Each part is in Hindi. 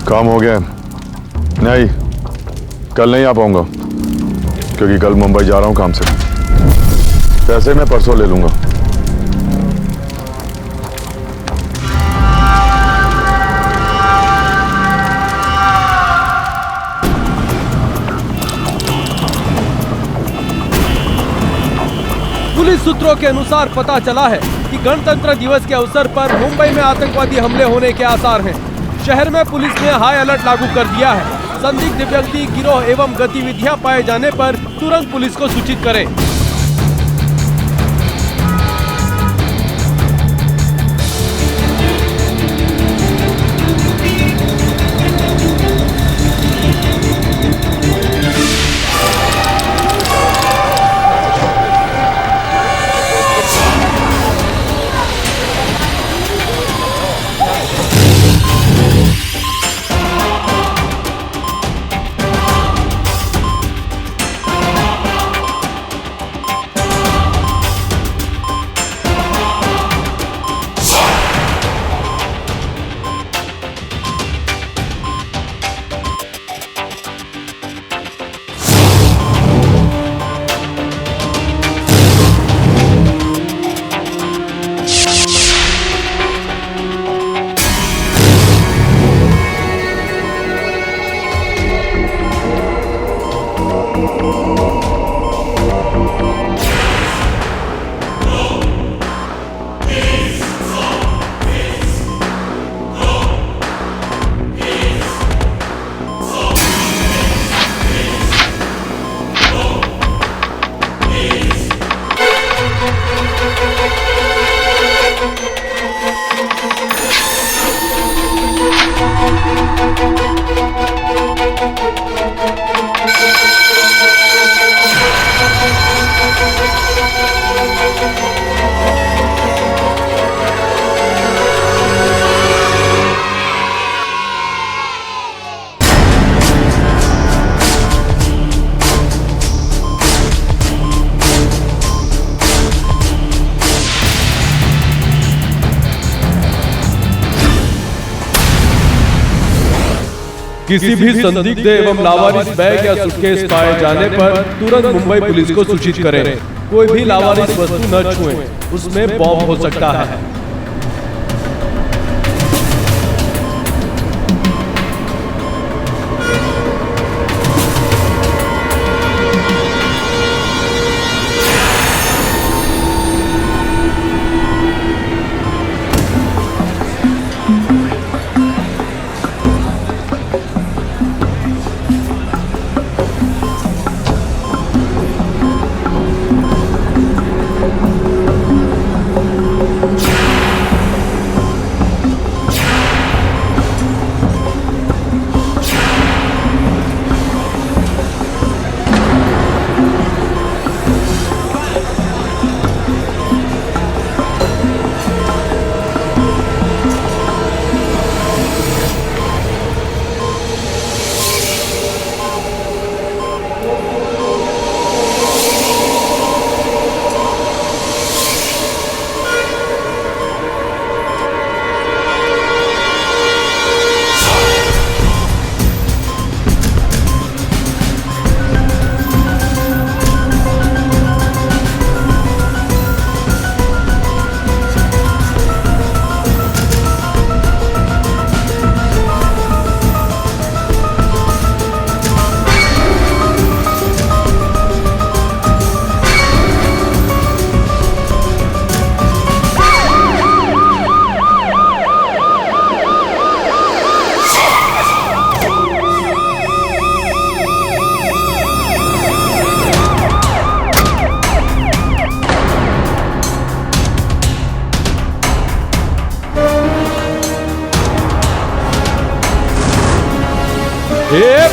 काम हो गया? नहीं, कल नहीं आ पाऊंगा क्योंकि कल मुंबई जा रहा हूं काम से। पैसे मैं परसों ले लूंगा। पुलिस सूत्रों के अनुसार पता चला है कि गणतंत्र दिवस के अवसर पर मुंबई में आतंकवादी हमले होने के आसार हैं। शहर में पुलिस ने हाई अलर्ट लागू कर दिया है। संदिग्ध व्यक्ति, गिरोह एवं गतिविधियां पाए जाने पर तुरंत पुलिस को सूचित करें। किसी भी संदिग्ध एवं लावारिस बैग या सूटकेस पाए जाने पर तुरंत मुंबई पुलिस को सूचित करें। कोई भी लावारिस वस्तु न छुएं, उसमें बॉम्ब हो सकता है।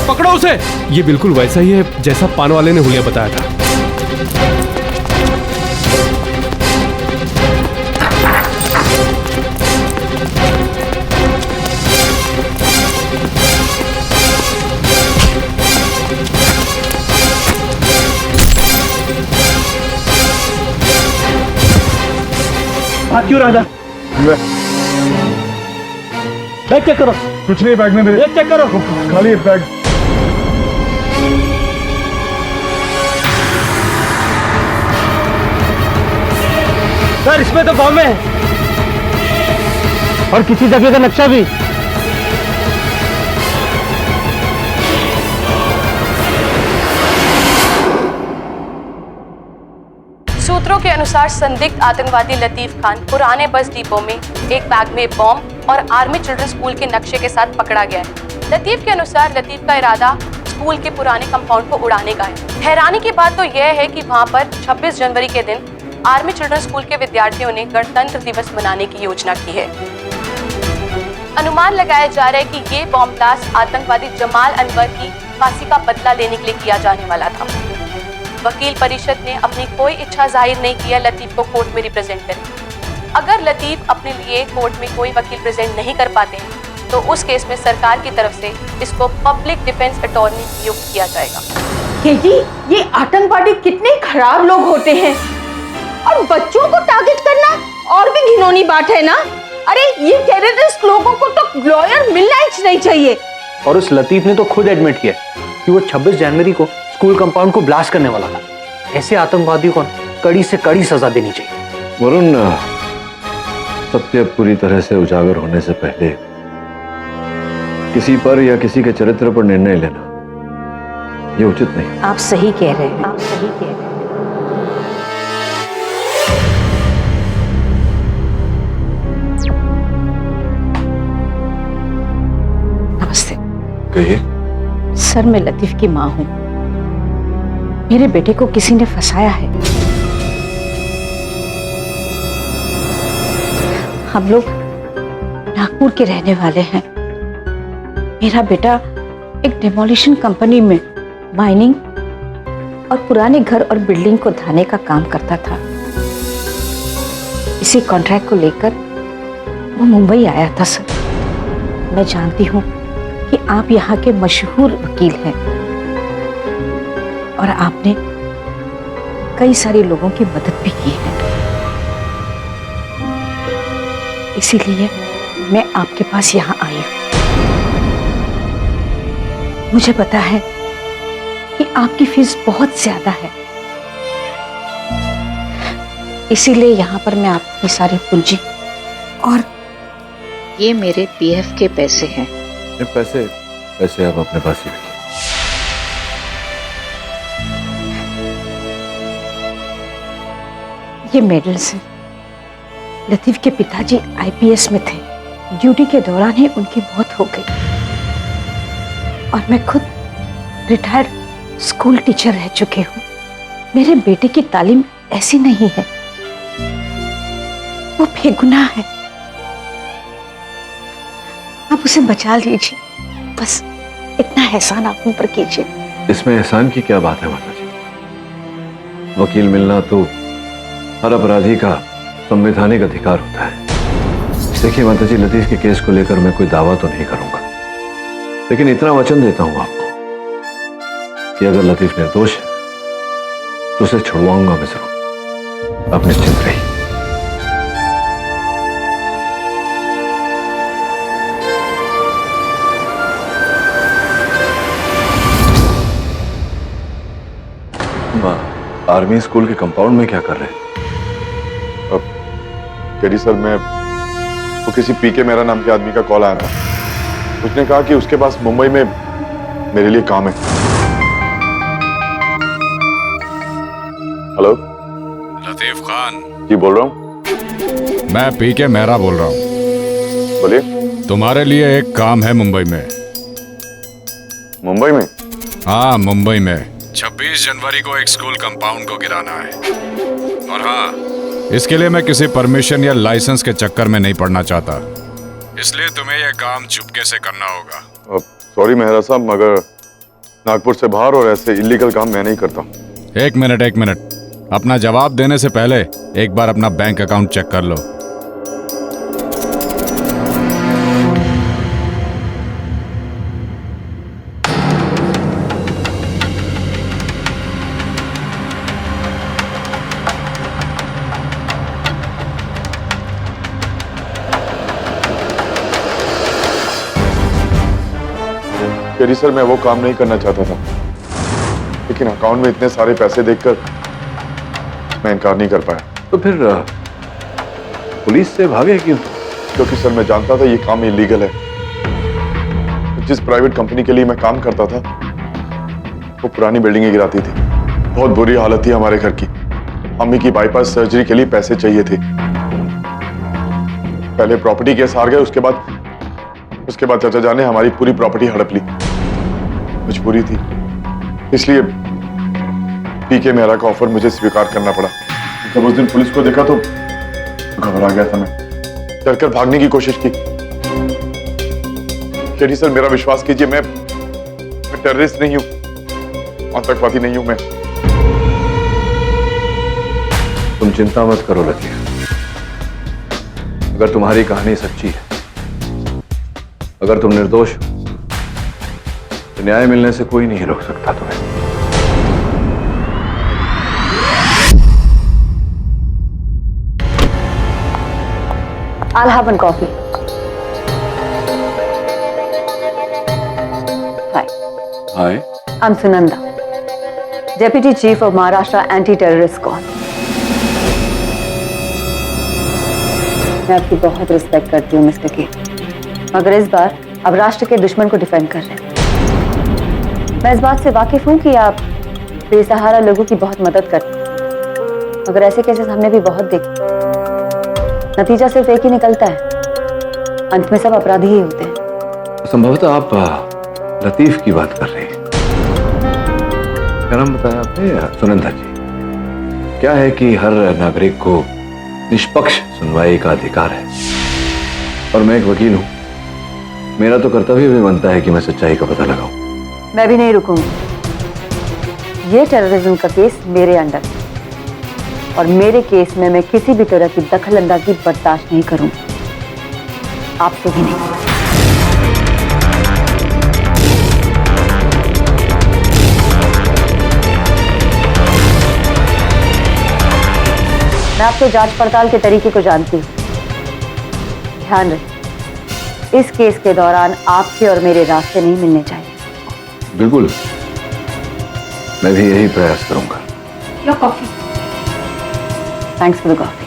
पकड़ो उसे। ये बिल्कुल वैसा ही है जैसा पान वाले ने हुलिया बताया था। हाथ क्यों राजा? बैठ चेक करो। कुछ नहीं बैग में मेरे। ये चेक करो। खाली है बैग। सर इसमें तो बॉम्ब है और किसी जगह का नक्शा भी। सूत्रों के अनुसार संदिग्ध आतंकवादी लतीफ खान पुराने बस डिपो में एक बैग में बॉम्ब और आर्मी चिल्ड्रन स्कूल के नक्शे के साथ पकड़ा गया है। लतीफ के अनुसार लतीफ का इरादा स्कूल के पुराने कंपाउंड को उड़ाने का है। हैरानी की बात तो यह है कि वहां पर 26 जनवरी के दिन आर्मी चिल्ड्रन स्कूल के विद्यार्थियों ने गणतंत्र दिवस मनाने की योजना की है। अनुमान लगाया जा रहा है कि ये बॉम्ब ब्लास्ट आतंकवादी जमाल अनवर की फांसी का बदला लेने के लिए किया जाने वाला था। वकील परिषद ने अपनी कोई इच्छा जाहिर नहीं किया लतीफ को कोर्ट में रिप्रेजेंट करें। अगर लतीफ अपने लिए कोर्ट में कोई वकील प्रेजेंट नहीं कर पाते हैं तो उस केस में सरकार की तरफ से इसको पब्लिक डिफेंस अटॉर्नी नियुक्त किया जाएगा। जी ये आतंकवादी कितने खराब लोग होते हैं और बच्चों को टारगेट करना और भी घिनौनी बात है ना। अरे ये टेररिस्ट लोगों को तो लॉयर मिलना ही नहीं चाहिए। और उस लतीफ ने तो खुद एडमिट किया कि वो 26 जनवरी को स्कूल कंपाउंड को ब्लास्ट करने वाला था। ऐसे आतंकवादियों को कड़ी से कड़ी सजा देनी चाहिए। वरुण, सत्य पूरी तरह से उजागर होने से पहले किसी पर या किसी के चरित्र पर निर्णय लेना ये उचित नहीं। आप सही कह रहे हैं, आप सही कह रहे हैं। नमस्ते। कहिए। सर मैं लतीफ की माँ हूँ। मेरे बेटे को किसी ने फंसाया है। हम लोग नागपुर के रहने वाले हैं। मेरा बेटा एक डिमोलिशन कंपनी में माइनिंग और पुराने घर और बिल्डिंग को ढाने का काम करता था। इसी कॉन्ट्रैक्ट को लेकर वो मुंबई आया था। सर मैं जानती हूँ कि आप यहाँ के मशहूर वकील हैं और आपने कई सारे लोगों की मदद भी की है। इसीलिए मैं आपके पास यहाँ आई हूँ। मुझे पता है कि आपकी फीस बहुत ज्यादा है, इसीलिए यहाँ पर मैं आपकी सारी पूंजी और ये मेरे पीएफ के पैसे हैं। ये पैसे आप अपने पास ही रखिए। ये मेडल्स हैं। लतीफ के पिताजी आईपीएस में थे। ड्यूटी के दौरान ही उनकी मौत हो गई और मैं खुद रिटायर्ड स्कूल टीचर रह चुकी हूँ। मेरे बेटे की तालीम ऐसी नहीं है, वो बेगुनाह है। आप उसे बचा लीजिए, बस इतना एहसान आप उन पर कीजिए। इसमें एहसान की क्या बात है माता जी? वकील मिलना तो हर अपराधी का संवैधानिक अधिकार होता है। देखिए माता जी, लतीफ के केस को लेकर मैं कोई दावा तो नहीं करूंगा, लेकिन इतना वचन देता हूं आपको कि अगर लतीफ निर्दोष है तो उसे छुड़वाऊंगा मैं जरूर। आप निश्चिंत रहिए। आर्मी स्कूल के कंपाउंड में क्या कर रहे हैं? करी सर, मैं वो किसी पीके मेरा नाम के आदमी का कॉल आया था। उसने कहा कि उसके पास मुंबई में मेरे लिए काम है। हेलो, लतीफ खान जी बोल रहा हूँ। मैं पीके मेहरा बोल रहा हूँ। बोलिए। तुम्हारे लिए एक काम है मुंबई में। मुंबई में? हाँ, मुंबई में 26 जनवरी को एक स्कूल कंपाउंड को गिराना है। और हाँ, इसके लिए मैं किसी परमिशन या लाइसेंस के चक्कर में नहीं पड़ना चाहता, इसलिए तुम्हें यह काम चुपके से करना होगा। सॉरी मेहरा साहब, मगर नागपुर से बाहर और ऐसे इलीगल काम मैं नहीं करता। एक मिनट, अपना जवाब देने से पहले एक बार अपना बैंक अकाउंट चेक कर लो। तेरी सर मैं वो काम नहीं करना चाहता था, लेकिन अकाउंट में इतने सारे पैसे देखकर मैं इनकार नहीं कर पाया। तो फिर पुलिस से भागे क्यों? क्योंकि सर मैं जानता था ये काम इलीगल है। जिस प्राइवेट कंपनी के लिए मैं काम करता था वो पुरानी बिल्डिंगें गिराती थी। बहुत बुरी हालत थी हमारे घर की। अम्मी की बाईपास सर्जरी के लिए पैसे चाहिए थे। पहले प्रॉपर्टी केस हार गए, उसके बाद चाचा जान ने हमारी पूरी प्रॉपर्टी हड़प ली। मजबूरी थी, इसलिए पीके मेहरा का ऑफर मुझे स्वीकार करना पड़ा। जब उस दिन पुलिस को देखा तो घबरा गया था मैं, डरकर भागने की कोशिश की। केडी सर मेरा विश्वास कीजिए, मैं टेररिस्ट नहीं हूं, आतंकवादी नहीं हूं मैं। तुम चिंता मत करो लतीफ, अगर तुम्हारी कहानी सच्ची है, अगर तुम निर्दोष हो, तो न्याय मिलने से कोई नहीं रोक सकता तुम्हें। I'll have one coffee. Hi. Hi. I'm Sunanda, Deputy Chief of Maharashtra Anti-Terrorist Squad. मैं आपकी बहुत रिस्पेक्ट करती हूँ मिस्टर के, मगर इस बार अब राष्ट्र के दुश्मन को डिफेंड कर रहे हैं। मैं इस बात से वाकिफ हूँ कि आप बेसहारा लोगों की बहुत मदद करते हैं, मगर ऐसे केसेस हमने भी बहुत देखे। नतीजा सिर्फ एक ही निकलता है, अंत में सब अपराधी ही होते हैं। संभवतः आप लतीफ की बात कर रही हैं। क्या नाम बताया आपने? सुनंदा जी। क्या है कि हर नागरिक को निष्पक्ष सुनवाई का अधिकार है, और मैं एक वकील हूं, मेरा तो कर्तव्य भी बनता है कि मैं सच्चाई का पता लगाऊं। मैं भी नहीं रुकूंगी। ये टेररिज्म का केस मेरे अंडर है, और मेरे केस में मैं किसी भी तरह की दखलंदाजी बर्दाश्त नहीं करूंगी, आपसे भी नहीं। मैं आपके जांच पड़ताल के तरीके को जानती हूँ। ध्यान रखें, इस केस के दौरान आपके और मेरे रास्ते नहीं मिलने चाहिए। बिल्कुल, मैं भी यही प्रयास करूंगा। Your coffee. Thanks for the coffee.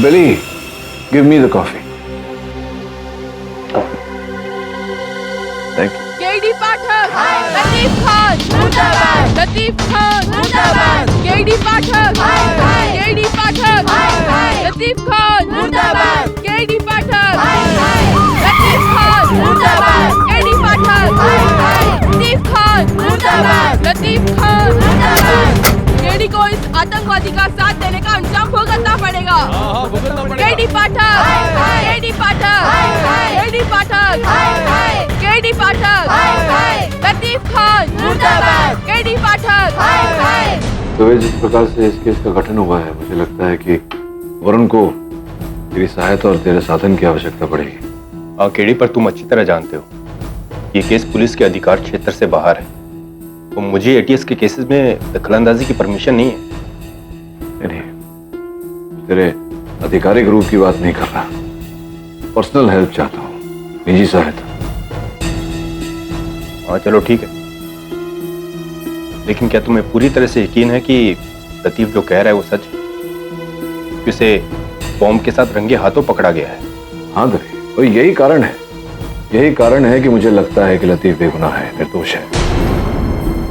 Billy, give me the coffee. Thank you. KD Pathak, Latif Khan, मुर्दाबाद, लतीफ खान, मुर्दाबाद, केडी पाठक, केडी पाठक, लतीफ खान, मुर्दाबाद, केडी पाठक, लतीफ खान, मुर्दाबाद, केडी पाठक, लतीफ खान, मुर्दाबाद, लतीफ खान, मुर्दाबाद। केडी को इस आतंकवादी का साथ देने का अंजाम भुगतना पड़ेगा। KD Pathak, KD Pathak, KD Pathak, KD Pathak, Latif Khan, मुर्दाबाद, केडी पाठक। तो जिस प्रकार से इस केस का गठन हुआ है, मुझे लगता है कि वरुण को तेरी सहायता और तेरे साधन की आवश्यकता पड़ेगी। हाँ केडी, पर तुम अच्छी तरह जानते हो ये केस पुलिस के अधिकार क्षेत्र से बाहर है, तो मुझे एटीएस के केसेस में दखलंदाजी की परमिशन नहीं है। नहीं, तेरे आधिकारिक रूप की बात नहीं कर रहा, पर्सनल हेल्प चाहता हूँ, निजी सहायता। हाँ चलो ठीक है, लेकिन क्या तुम्हें पूरी तरह से यकीन है कि लतीफ जो कह रहा है वो सच है? उसे बॉम्ब के साथ रंगे हाथों पकड़ा गया है। हाँ दरी, और यही कारण है कि मुझे लगता है कि लतीफ बेगुनाह है, निर्दोष है।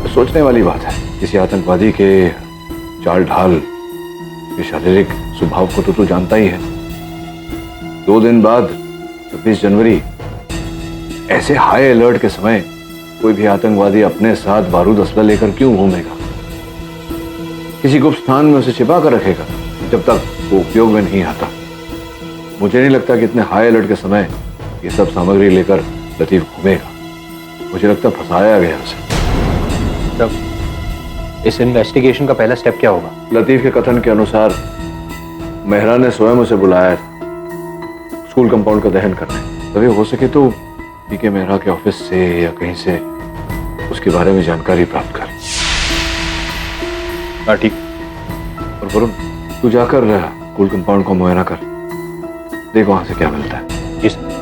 तो सोचने वाली बात है, किसी आतंकवादी के चाल ढाल, के शारीरिक स्वभाव को तो तू जानता ही है। 2 दिन बाद 26 जनवरी, ऐसे हाई अलर्ट के समय कोई भी आतंकवादी अपने साथ बारूद असला लेकर क्यों घूमेगा? किसी गुप्त स्थान में उसे छिपा कर रखेगा जब तक वो उपयोग में नहीं आता। मुझे नहीं लगता कि इतने हाई अलर्ट के समय ये सब सामग्री लेकर लतीफ घूमेगा। मुझे लगता फंसाया गया उसे। तब इस इन्वेस्टिगेशन का पहला स्टेप क्या होगा? लतीफ के कथन के अनुसार मेहरा ने स्वयं उसे बुलाया था स्कूल कंपाउंड का दहन करने। तभी हो सके तो पीके मेहरा के ऑफिस से या कहीं से उसके बारे में जानकारी प्राप्त कर। हाँ ठीक। और वरुण, तू जाकर स्कूल कंपाउंड को मुआयना कर, देख वहां से क्या मिलता है। जी सर।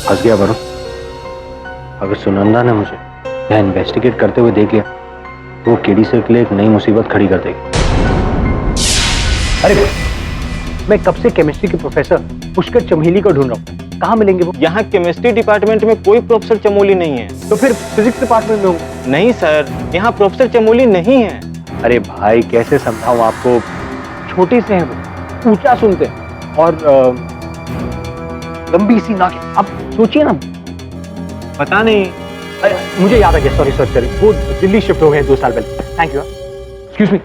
फंस गया वरुण। अगर सुनंदा ने मुझे यहाँ इन्वेस्टिगेट करते हुए देख लिया तो वो केडी सर के लिए एक नई मुसीबत खड़ी कर देगी। अरे मैं कब से केमिस्ट्री के प्रोफेसर पुष्कर चमेली को ढूंढ रहा हूँ, कहाँ मिलेंगे वो? यहाँ केमिस्ट्री डिपार्टमेंट में कोई प्रोफेसर चमोली नहीं है। तो फिर फिजिक्स डिपार्टमेंट में हूँ। नहीं सर, यहाँ प्रोफेसर चमोली नहीं है। अरे भाई कैसे समझाऊं आपको, छोटे से हैं वो, ऊंचा सुनते हैं और लंबी सी नाक। अब सोचिए ना। पता नहीं। अरे मुझे याद आ गया, सॉरी वो दिल्ली शिफ्ट हो गए 2 साल पहले। Thank you. Excuse me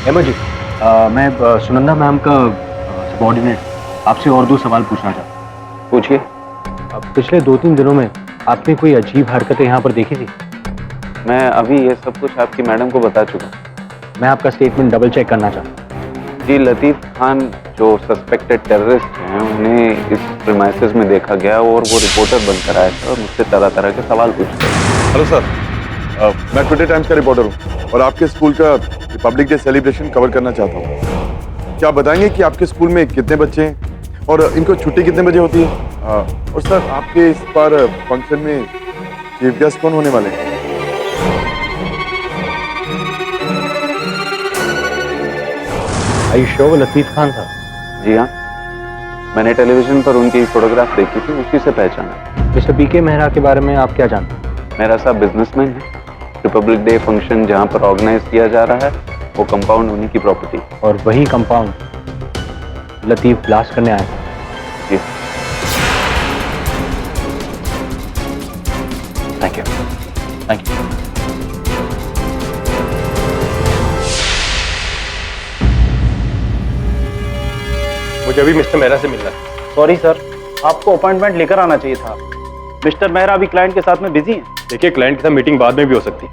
Hema ji, मैं सुनंदा मैम का सबऑर्डिनेट आपसे और 2 सवाल पूछना चाहता हूँ। पूछिए। पिछले 2-3 दिनों में आपने कोई अजीब हरकतें यहाँ पर देखी थी? मैं अभी ये सब कुछ आपकी मैडम को बता चुका। मैं आपका स्टेटमेंट डबल चेक करना चाहता हूँ। जी, लतीफ खान जो सस्पेक्टेड टेररिस्ट हैं उन्हें इस प्रीमाइसेस में देखा गया और वो रिपोर्टर बनकर आए थे और मुझसे तरह तरह के सवाल पूछते हैं। हेलो सर, मैं टुडे टाइम्स का रिपोर्टर हूँ और आपके स्कूल का रिपब्लिक डे सेलिब्रेशन कवर करना चाहता हूँ। क्या आप बताएंगे कि आपके स्कूल में कितने बच्चे हैं और इनको छुट्टी कितने बजे होती है? और सर आपके इस बार फंक्शन में चीफ गेस्ट कौन होने वाले हैं? आई शो वो लतीफ खान था? जी हाँ, मैंने टेलीविजन पर उनकी फोटोग्राफ देखी थी, उसी से पहचाना। मिस्टर पीके मेहरा के बारे में आप क्या जानते हैं? मेरा साहब बिजनेसमैन है। रिपब्लिक डे फंक्शन जहाँ पर ऑर्गेनाइज किया जा रहा है वो कंपाउंड उन्हीं की प्रॉपर्टी। और वही कंपाउंड लतीफ ब्लास्ट करने आए? जी। Thank you. Thank you. मुझे अभी मिस्टर मेहरा से मिलना है। सॉरी सर, आपको अपॉइंटमेंट लेकर आना चाहिए था। मिस्टर मेहरा अभी क्लाइंट के साथ में बिजी हैं। देखिए, क्लाइंट के साथ मीटिंग बाद में भी हो सकती है,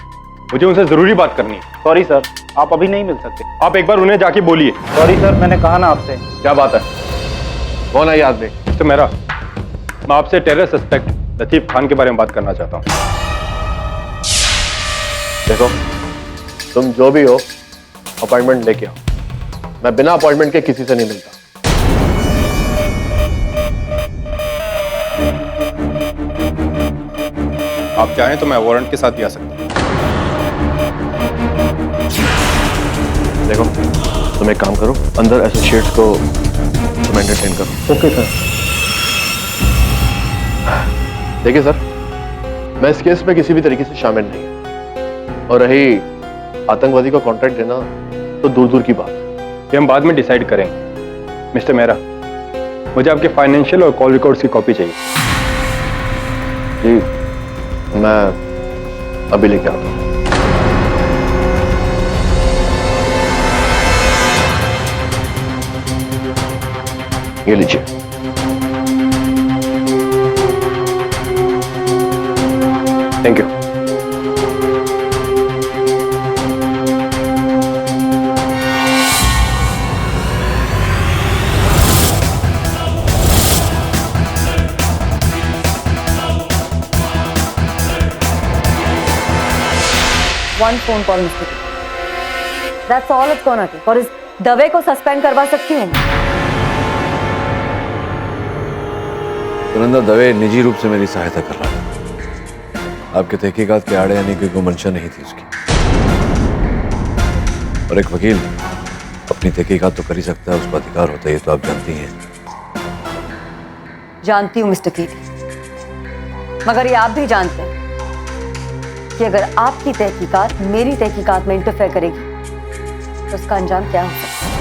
मुझे उनसे जरूरी बात करनी है। सॉरी सर, आप अभी नहीं मिल सकते। आप एक बार उन्हें जाके बोलिए। सॉरी सर, मैंने कहा ना आपसे। क्या बात है? कौन है ये आदमी? मिस्टर मेहरा, मैं आपसे टेरर सस्पेक्ट लतीफ खान के बारे में बात करना चाहता हूँ। देखो, तुम जो भी हो अपॉइंटमेंट लेके आओ। मैं बिना अपॉइंटमेंट के किसी से नहीं मिलता। आप चाहें तो मैं वारंट के साथ भी आ सकता हूँ। देखो, तुम एक काम करो, अंदर एसोसिएट्स को तुम एंटरटेन करो। Okay sir. देखिए सर, मैं इस केस में किसी भी तरीके से शामिल नहीं, और रही आतंकवादी को कॉन्ट्रैक्ट देना तो दूर दूर की बात है। ये हम बाद में डिसाइड करेंगे। मिस्टर मेहरा, मुझे आपके फाइनेंशियल और कॉल रिकॉर्ड्स की कॉपी चाहिए। जी, मैं अभी लेके आता हूँ। ये लीजिए। Thank you. One phone call, Mr. That's all it's gonna take. और इस दवे को सस्पेंड करवा सकती हूँ। सुनंदा दवे निजी रूप से मेरी सहायता कर रहा है। आपके तहकीकात के आड़े आने की कोई मंशा नहीं थी उसकी। और एक वकील अपनी तहकीकात तो कर ही सकता है, उसका अधिकार होता है, ये तो आप जानती हैं। जानती हूँ मिस्टर कीटी, मगर ये आप भी जानते हैं कि अगर आपकी तहकीकात मेरी तहकीकात में इंटरफेयर करेगी तो उसका अंजाम क्या हो सकता है।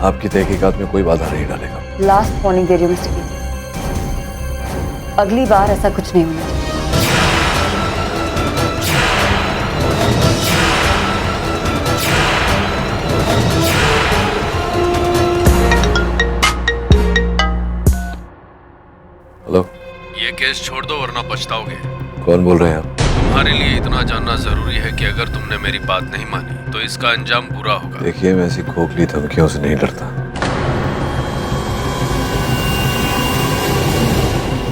आपकी तहकीकात में कोई बाधा नहीं डालेगा। लास्ट वार्निंग दे रही हूँ मिस्टर कीटी, अगली बार ऐसा कुछ नहीं होना चाहिए। हेलो, ये केस छोड़ दो वरना पछताओगे। कौन बोल रहे हैं आप? तुम्हारे लिए इतना जानना जरूरी है कि अगर तुमने मेरी बात नहीं मानी तो इसका अंजाम बुरा होगा। देखिए, मैं ऐसी खोखली धमकियों से नहीं डरता।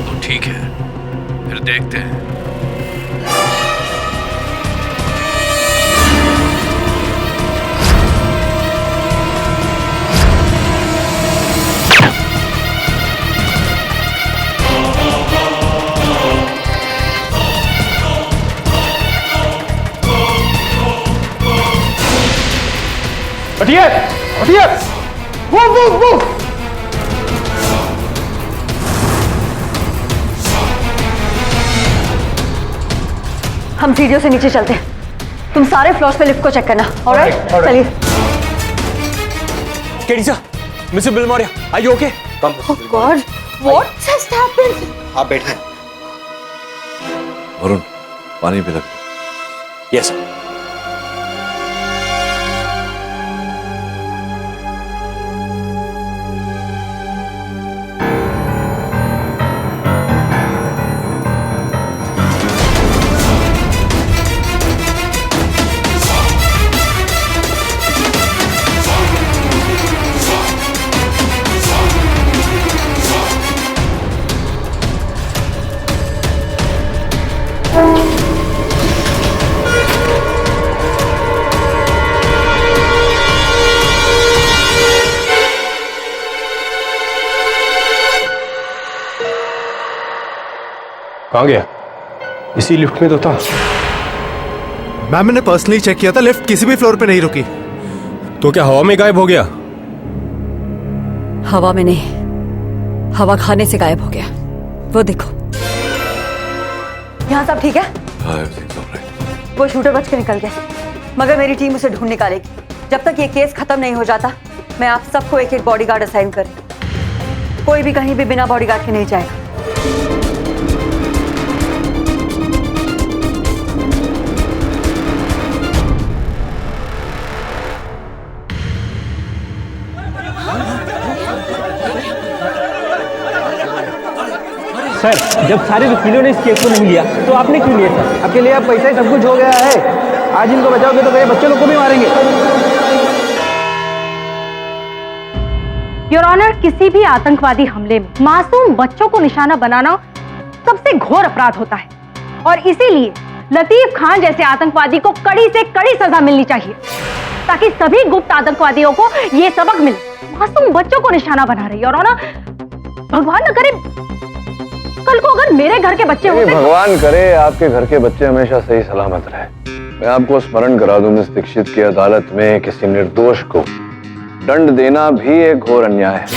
तो ठीक है, फिर देखते हैं। हटिए हटिए। Move move move. हम सीढ़ियों से नीचे चलते हैं। तुम सारे फ्लोर्स पे लिफ्ट को चेक करना। ऑलराइट, चलिए। KD sir, mister Bill Maurya, are you okay? Oh God, what just happened? आप बैठे। वरुण, पानी पिला। Yes sir. कहाँ गया? इसी लिफ्ट में तो था। मैम, मैंने पर्सनली चेक किया था, लिफ्ट किसी भी फ्लोर पे नहीं रुकी। तो क्या हवा में गायब हो गया? हवा में नहीं, हवा खाने से गायब हो गया। वो देखो। यहाँ सब ठीक है? वो शूटर बच के निकल गया, मगर मेरी टीम उसे ढूंढ निकालेगी। जब तक ये केस खत्म नहीं हो जाता, मैं आप सबको एक एक बॉडीगार्ड असाइन करूँ। कोई भी कहीं भी बिना बॉडीगार्ड के नहीं जाएगा। सर, जब सारे वकीलों ने इस केस को नहीं लिया तो आपने क्यों लिया सर? आपके लिए अब पैसा ही सब कुछ हो गया है। आज इनको बचाओगे तो मेरे बच्चे लोग को भी मारेंगे। योर ऑनर, किसी भी आतंकवादी हमले में मासूम बच्चों को निशाना बनाना सबसे घोर अपराध होता है और इसीलिए लतीफ खान जैसे आतंकवादी को कड़ी से कड़ी सजा मिलनी चाहिए ताकि सभी गुप्त आतंकवादियों को ये सबक मिले। मासूम बच्चों को निशाना बना रही है योर ऑनर। भगवान न करे कल को अगर मेरे घर के बच्चे होते। भगवान करे आपके घर के बच्चे हमेशा सही सलामत रहे। मैं आपको स्मरण करा दूं, मिस दीक्षित की अदालत में किसी निर्दोष को दंड देना भी एक घोर अन्याय है।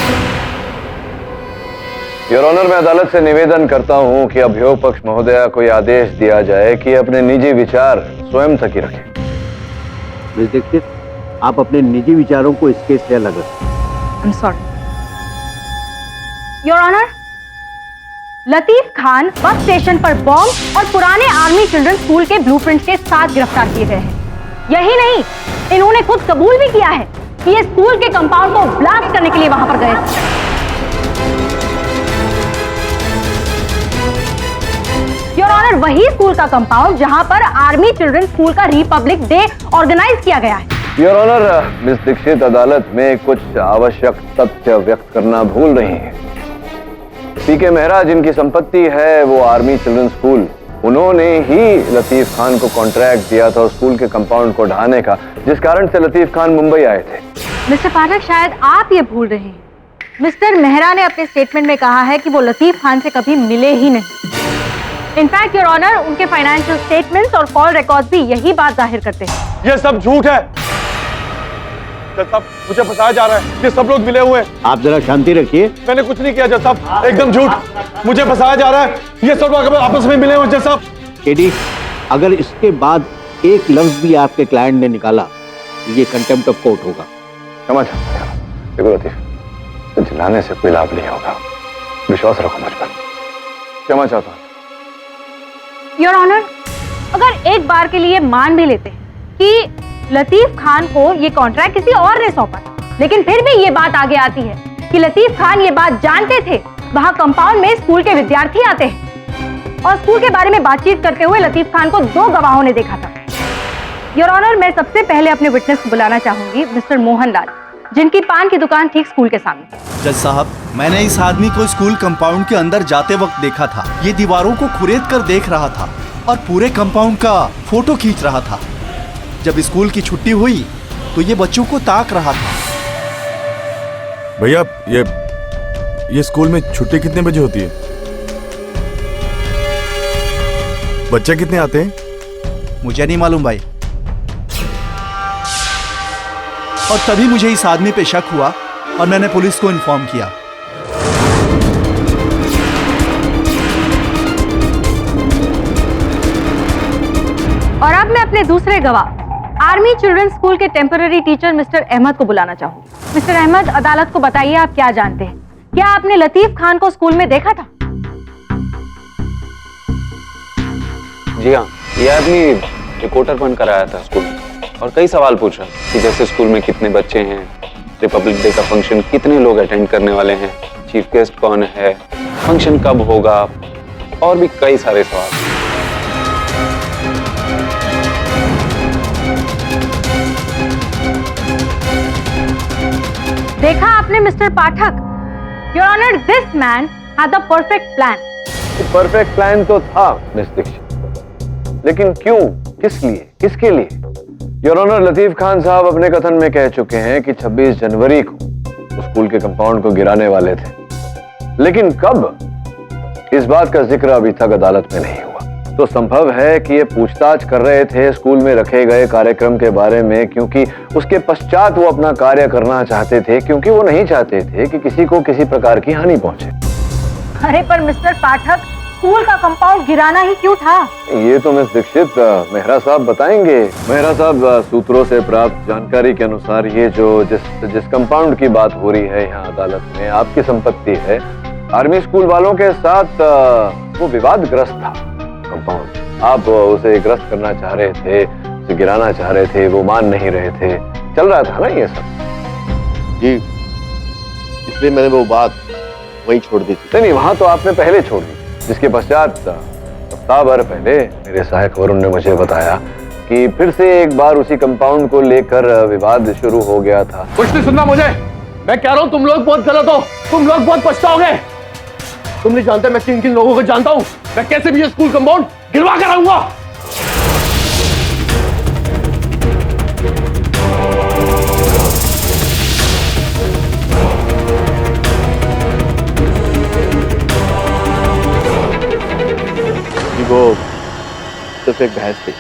योर ऑनर, मैं अदालत से निवेदन करता हूं कि अभियोग पक्ष महोदया को यह आदेश दिया जाए कि अपने निजी विचार स्वयं तक ही रखें। मिस दीक्षित, आप अपने निजी विचारों को इस केस से अलग रखें। I am sorry your honour. Latif Khan bus station पर बॉम्ब और पुराने आर्मी चिल्ड्रन स्कूल के ब्लूप्रिंट्स के साथ गिरफ्तार किए गए हैं। यही नहीं, इन्होंने खुद कबूल भी किया है कि ये स्कूल के कंपाउंड को ब्लास्ट करने के लिए वहां पर गए थे। योर ऑनर, वही स्कूल का कंपाउंड जहां पर आर्मी चिल्ड्रन स्कूल का रिपब्लिक डे ऑर्गेनाइज किया गया है। योर ऑनर, मिस दीक्षित अदालत में कुछ आवश्यक तथ्य व्यक्त करना भूल रही हैं। पीके मेहरा जिनकी संपत्ति है वो आर्मी चिल्ड्रन स्कूल, उन्होंने ही लतीफ खान को कॉन्ट्रैक्ट दिया था स्कूल के कंपाउंड को ढाने का, जिस कारण से लतीफ खान मुंबई आए थे। मिस्टर पाठक, शायद आप ये भूल रहे हैं, मिस्टर मेहरा ने अपने स्टेटमेंट में कहा है कि वो लतीफ खान से कभी मिले ही नहीं। इनफैक्ट योर ऑनर, उनके फाइनेंशियल स्टेटमेंट्स और कॉल रिकॉर्ड्स भी यही बात जाहिर करते हैं। ये सब झूठ है। जज साहब, मुझे फंसाया जा रहा है। ये सब लोग मिले हुए हैं। आप जरा शांति रखिए। मैंने कुछ नहीं किया जज साहब, एकदम झूठ। मुझे फंसाया जा रहा है। ये सब लोग आपस में मिले हुए जज साहब। केडी, अगर इसके बाद एक लफ्ज भी आपके क्लाइंट ने निकाला तो ये कंटेम्प्ट ऑफ कोर्ट होगा। क्षमा चाहता हूं। देखो लतीफ, चिल्लाने से कोई लाभ नहीं होगा, विश्वास रखो मुझ पर। क्षमा चाहता हूं। योर ऑनर, अगर एक बार के लिए मान भी लेते हैं कि लतीफ खान को ये कॉन्ट्रैक्ट किसी और ने सौंपा, लेकिन फिर भी ये बात आगे आती है कि लतीफ खान ये बात जानते थे वहां कंपाउंड में स्कूल के विद्यार्थी आते हैं और स्कूल के बारे में बातचीत करते हुए लतीफ खान को 2 गवाहों ने देखा था। योर ऑनर, मैं सबसे पहले अपने विटनेस को बुलाना चाहूंगी, मिस्टर मोहन लाल, जिनकी पान की दुकान ठीक स्कूल के सामने। जज साहब, मैंने इस आदमी को स्कूल कंपाउंड के अंदर जाते वक्त देखा था। ये दीवारों को खुरेद कर देख रहा था और पूरे कंपाउंड का फोटो खींच रहा था। जब स्कूल की छुट्टी हुई तो ये बच्चों को ताक रहा था। भैया, ये स्कूल में छुट्टी कितने बजे होती है? बच्चे कितने आते हैं? मुझे नहीं मालूम भाई। और तभी मुझे इस आदमी पे शक हुआ और मैंने पुलिस को इन्फॉर्म किया। और अब मैं अपने दूसरे गवाह आर्मी चिल्ड्रंस स्कूल के टेम्पररी टीचर मिस्टर अहमद को बुलाना चाहूंगी। मिस्टर अहमद, अदालत को बताइए आप क्या जानते हैं। क्या आपने लतीफ खान को स्कूल में देखा था? जी हाँ, ये आदमी रिपोर्टर बनकर आया था स्कूल में और कई सवाल पूछा कि जैसे स्कूल में कितने बच्चे हैं, रिपब्लिक डे का फंक्शन कितने लोग अटेंड करने वाले हैं, चीफ गेस्ट कौन है, फंक्शन कब होगा, और भी कई सारे सवाल। देखा आपने mister Pathak? Your honour, this man had the perfect plan. Perfect plan तो था मिस दीक्षित, लेकिन क्यों, किस लिए, किसके लिए? योर ऑनर, लतीफ खान साहब अपने कथन में कह चुके हैं कि 26 जनवरी को स्कूल के कंपाउंड को गिराने वाले थे, लेकिन कब, इस बात का जिक्र अभी तक अदालत में नहीं हुआ। तो संभव है कि ये पूछताछ कर रहे थे स्कूल में रखे गए कार्यक्रम के बारे में, क्योंकि उसके पश्चात वो अपना कार्य करना चाहते थे, क्योंकि वो नहीं चाहते थे कि किसी को किसी प्रकार की हानि पहुंचे। अरे पर मिस्टर पाठक, स्कूल का कंपाउंड गिराना ही क्यों था? ये तो मिस दीक्षित मेहरा साहब बताएंगे। मेहरा साहब, सूत्रों से प्राप्त जानकारी के अनुसार ये जो जिस कंपाउंड की बात हो रही है यहाँ अदालत में, आपकी संपत्ति है। आर्मी स्कूल वालों के साथ वो विवादग्रस्त था कंपाउंड। आप उसे ग्रस्त करना चाह रहे थे, उसे गिराना चाह रहे थे, वो मान नहीं रहे थे, चल रहा था ना ये सब? जी, इसलिए मैंने वो बात वहीं छोड़ दी थी। नहीं, वहां तो आपने पहले छोड़ दी, जिसके पश्चात हफ्ता भर पहले मेरे सहायक वरुण ने मुझे बताया कि फिर से एक बार उसी कंपाउंड को लेकर विवाद शुरू हो गया था। कुछ नहीं सुनना मुझे, मैं कह रहा हूँ तुम लोग बहुत गलत हो, तुम लोग बहुत पछताओगे। तुम नहीं जानते मैं किन किन लोगों को जानता हूँ, मैं कैसे भी ये स्कूल कंपाउंड गिरवा कर आऊंगा। वो सिर्फ एक बहस थी,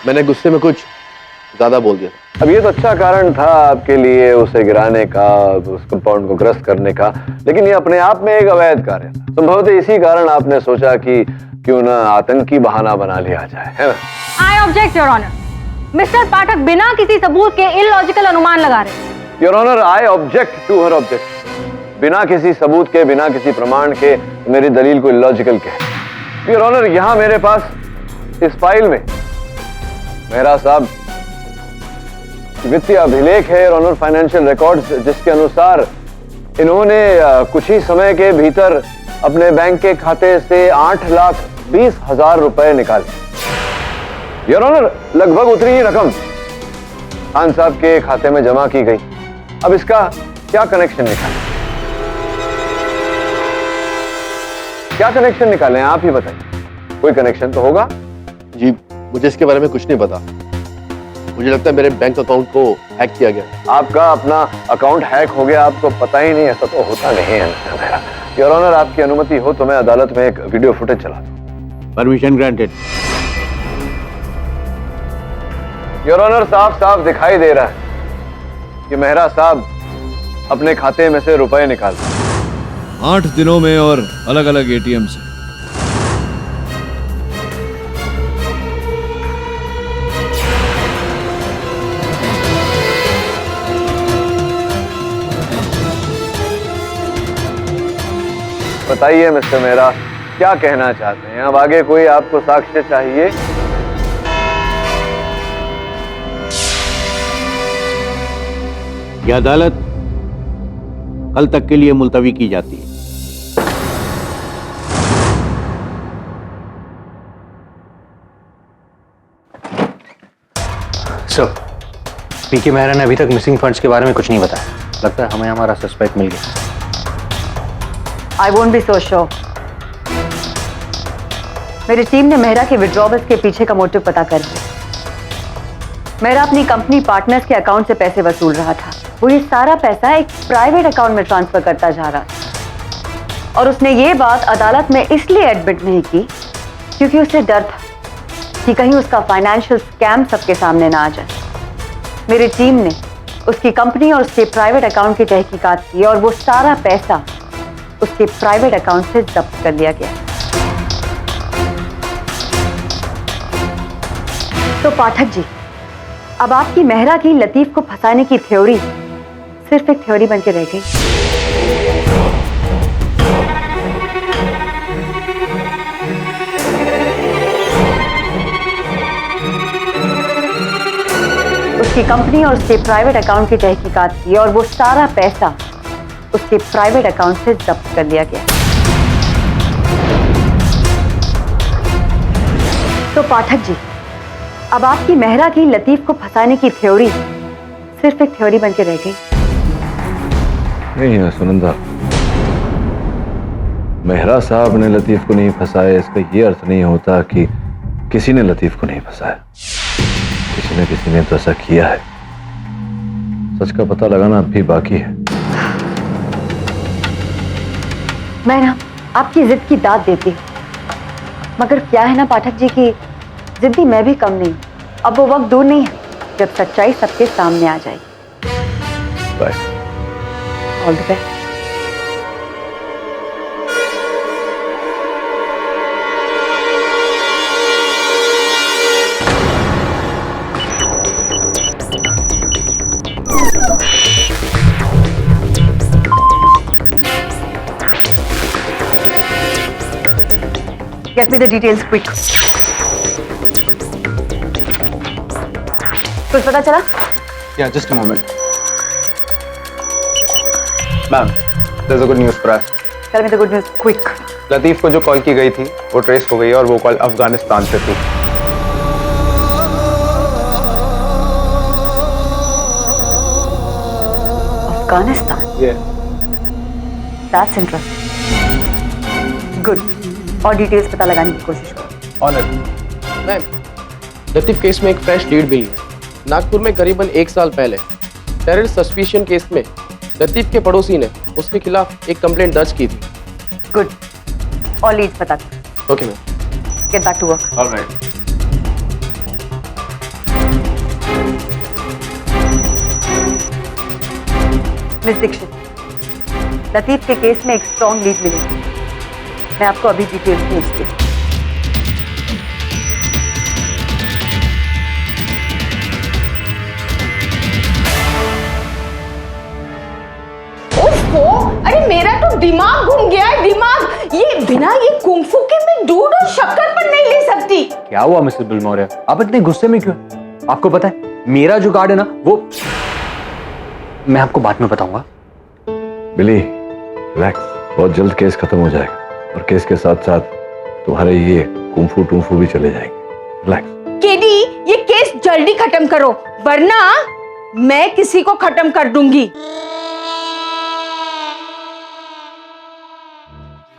मैंने गुस्से में कुछ ज्यादा बोल दिया था। अब ये तो अच्छा कारण था आपके लिए उसे गिराने का, उस कंपाउंड को ग्रस्त करने का, लेकिन ये अपने आप में एक अवैध कार्य था। संभवतः इसी कारण आपने सोचा कि क्यों ना आतंकी बहाना बना लिया जाए, है ना? I object your honour. Mister Pathak बिना किसी सबूत के इलॉजिकल अनुमान लगा रहे। Your honour, I object to हर ऑब्जेक्ट। बिना किसी सबूत के, बिना किसी प्रमाण के मेरी दलील को इलॉजिकल कहे। योर ऑनर, यहां मेरे पास इस फाइल में मेहरा साहब वित्तीय अभिलेख है, योर ऑनर, फाइनेंशियल रिकॉर्ड्स, जिसके अनुसार इन्होंने कुछ ही समय के भीतर अपने बैंक के खाते से 8,20,000 रुपए निकाले। योर ऑनर, लगभग उतनी ही रकम खान साहब के खाते में जमा की गई। अब इसका क्या कनेक्शन निकाले, क्या कनेक्शन निकालें, आप ही बताइए। कोई कनेक्शन तो होगा? जी, मुझे इसके बारे में कुछ नहीं पता। मुझे लगता है मेरे बैंक अकाउंट को हैक किया गया। आपका अपना अकाउंट हैक हो गया, आपको पता ही नहीं? ऐसा तो होता नहीं है मेरा। योर ऑनर, आपकी अनुमति हो तो मैं अदालत में एक वीडियो फुटेज चला दूं। Permission granted. योर ऑनर, साफ साफ दिखाई दे रहा है कि मेहरा साहब अपने खाते में से रुपए निकाल 8 दिनों में और अलग अलग एटीएम से। बताइए मिस्टर मेहरा, क्या कहना चाहते हैं? अब आगे कोई आपको साक्ष्य चाहिए? यह अदालत कल तक के लिए मुलतवी की जाती है। सर, पीके मेहरा ने अभी तक मिसिंग फंड्स के बारे में कुछ नहीं बताया। लगता है हमें हमारा सस्पेक्ट मिल गया। I won't be so sure. मेरी टीम ने मेहरा के विड्रॉवल्स के पीछे का मोटिव पता कर लिया। मेहरा अपनी कंपनी पार्टनर्स के अकाउंट से पैसे वसूल रहा था। वो ये सारा पैसा एक प्राइवेट अकाउंट में ट्रांसफर करता जा रहा था, और उसने ये बात अदालत में इसलिए एडमिट नहीं की क्योंकि उसे डर था कि कहीं उसका फाइनेंशियल स्कैम सबके सामने ना आ जाए। मेरी टीम ने उसकी कंपनी और उसके प्राइवेट अकाउंट की तहकीकात की और वो सारा पैसा उसके प्राइवेट अकाउंट से जब्त कर लिया गया। तो पाठक जी, अब आपकी मेहरा की लतीफ को फंसाने की थ्योरी सिर्फ एक थ्योरी बन के रह गई। उसकी कंपनी और उसके प्राइवेट अकाउंट की तहकीकात की और वो सारा पैसा उसके प्राइवेट अकाउंट से जब्त कर लिया गया। तो पाठक जी, अब आपकी मेहरा की लतीफ को फंसाने की थ्योरी सिर्फ एक थ्योरी बन के रह गई। नहीं है सुनंदा, मेहरा साहब ने लतीफ को नहीं फंसाया, इसका ये अर्थ नहीं होता कि किसी ने लतीफ को नहीं फंसाया। किसी ने तो ऐसा किया है। सच का पता लगाना अब भी बाकी है। मैं ना आपकी जिद की दाद देती हूँ, मगर क्या है ना पाठक जी की जिद्दी मैं भी कम नहीं। अब वो वक्त दूर नहीं है जब सच्चाई सबके सामने आ जाएगी। Bye. All the best. Get me the details quick. कुछ पता चला? Yeah, just a moment. Ma'am, there's a good news for us. Tell me the good news quick. Latif को जो कॉल की गई थी वो ट्रेस हो गई है और वो कॉल अफगानिस्तान से थी। Afghanistan? Yeah. That's interesting. Good. और डिटेल्स पता लगाने की कोशिश करो। ऑनर। मैम, लतीफ केस में एक फ्रेश लीड मिली है। नागपुर में करीबन 1 साल पहले टेरर सस्पिशन केस में लतीफ के पड़ोसी ने उसके खिलाफ एक कंप्लेंट दर्ज की थी। गुड। और लीड्स पता करो। Okay ma'am. Get back to work. Alright. Miss Dikshit, Latif के केस में एक स्ट्रॉन्ग लीड मिली। मैं आपको अभी डिटेल्स भेजती हूँ। अरे मेरा तो दिमाग घूम गया है, दिमाग। ये बिना ये कुंफू के मैं दूध और शक्कर पर नहीं ले सकती। क्या हुआ मिसेस बिलमौर्य, आप इतने गुस्से में क्यों? आपको पता है मेरा जो कार्ड है ना वो मैं आपको बाद में बताऊंगा। बिली रिलैक्स, बहुत जल्द केस खत्म हो जाएगा और केस के साथ साथ तुम्हारे ये कुंफू टूंफू भी चले जाएंगे। रिलैक्स। केडी, ये केस जल्दी खत्म करो वरना मैं किसी को खत्म कर दूंगी।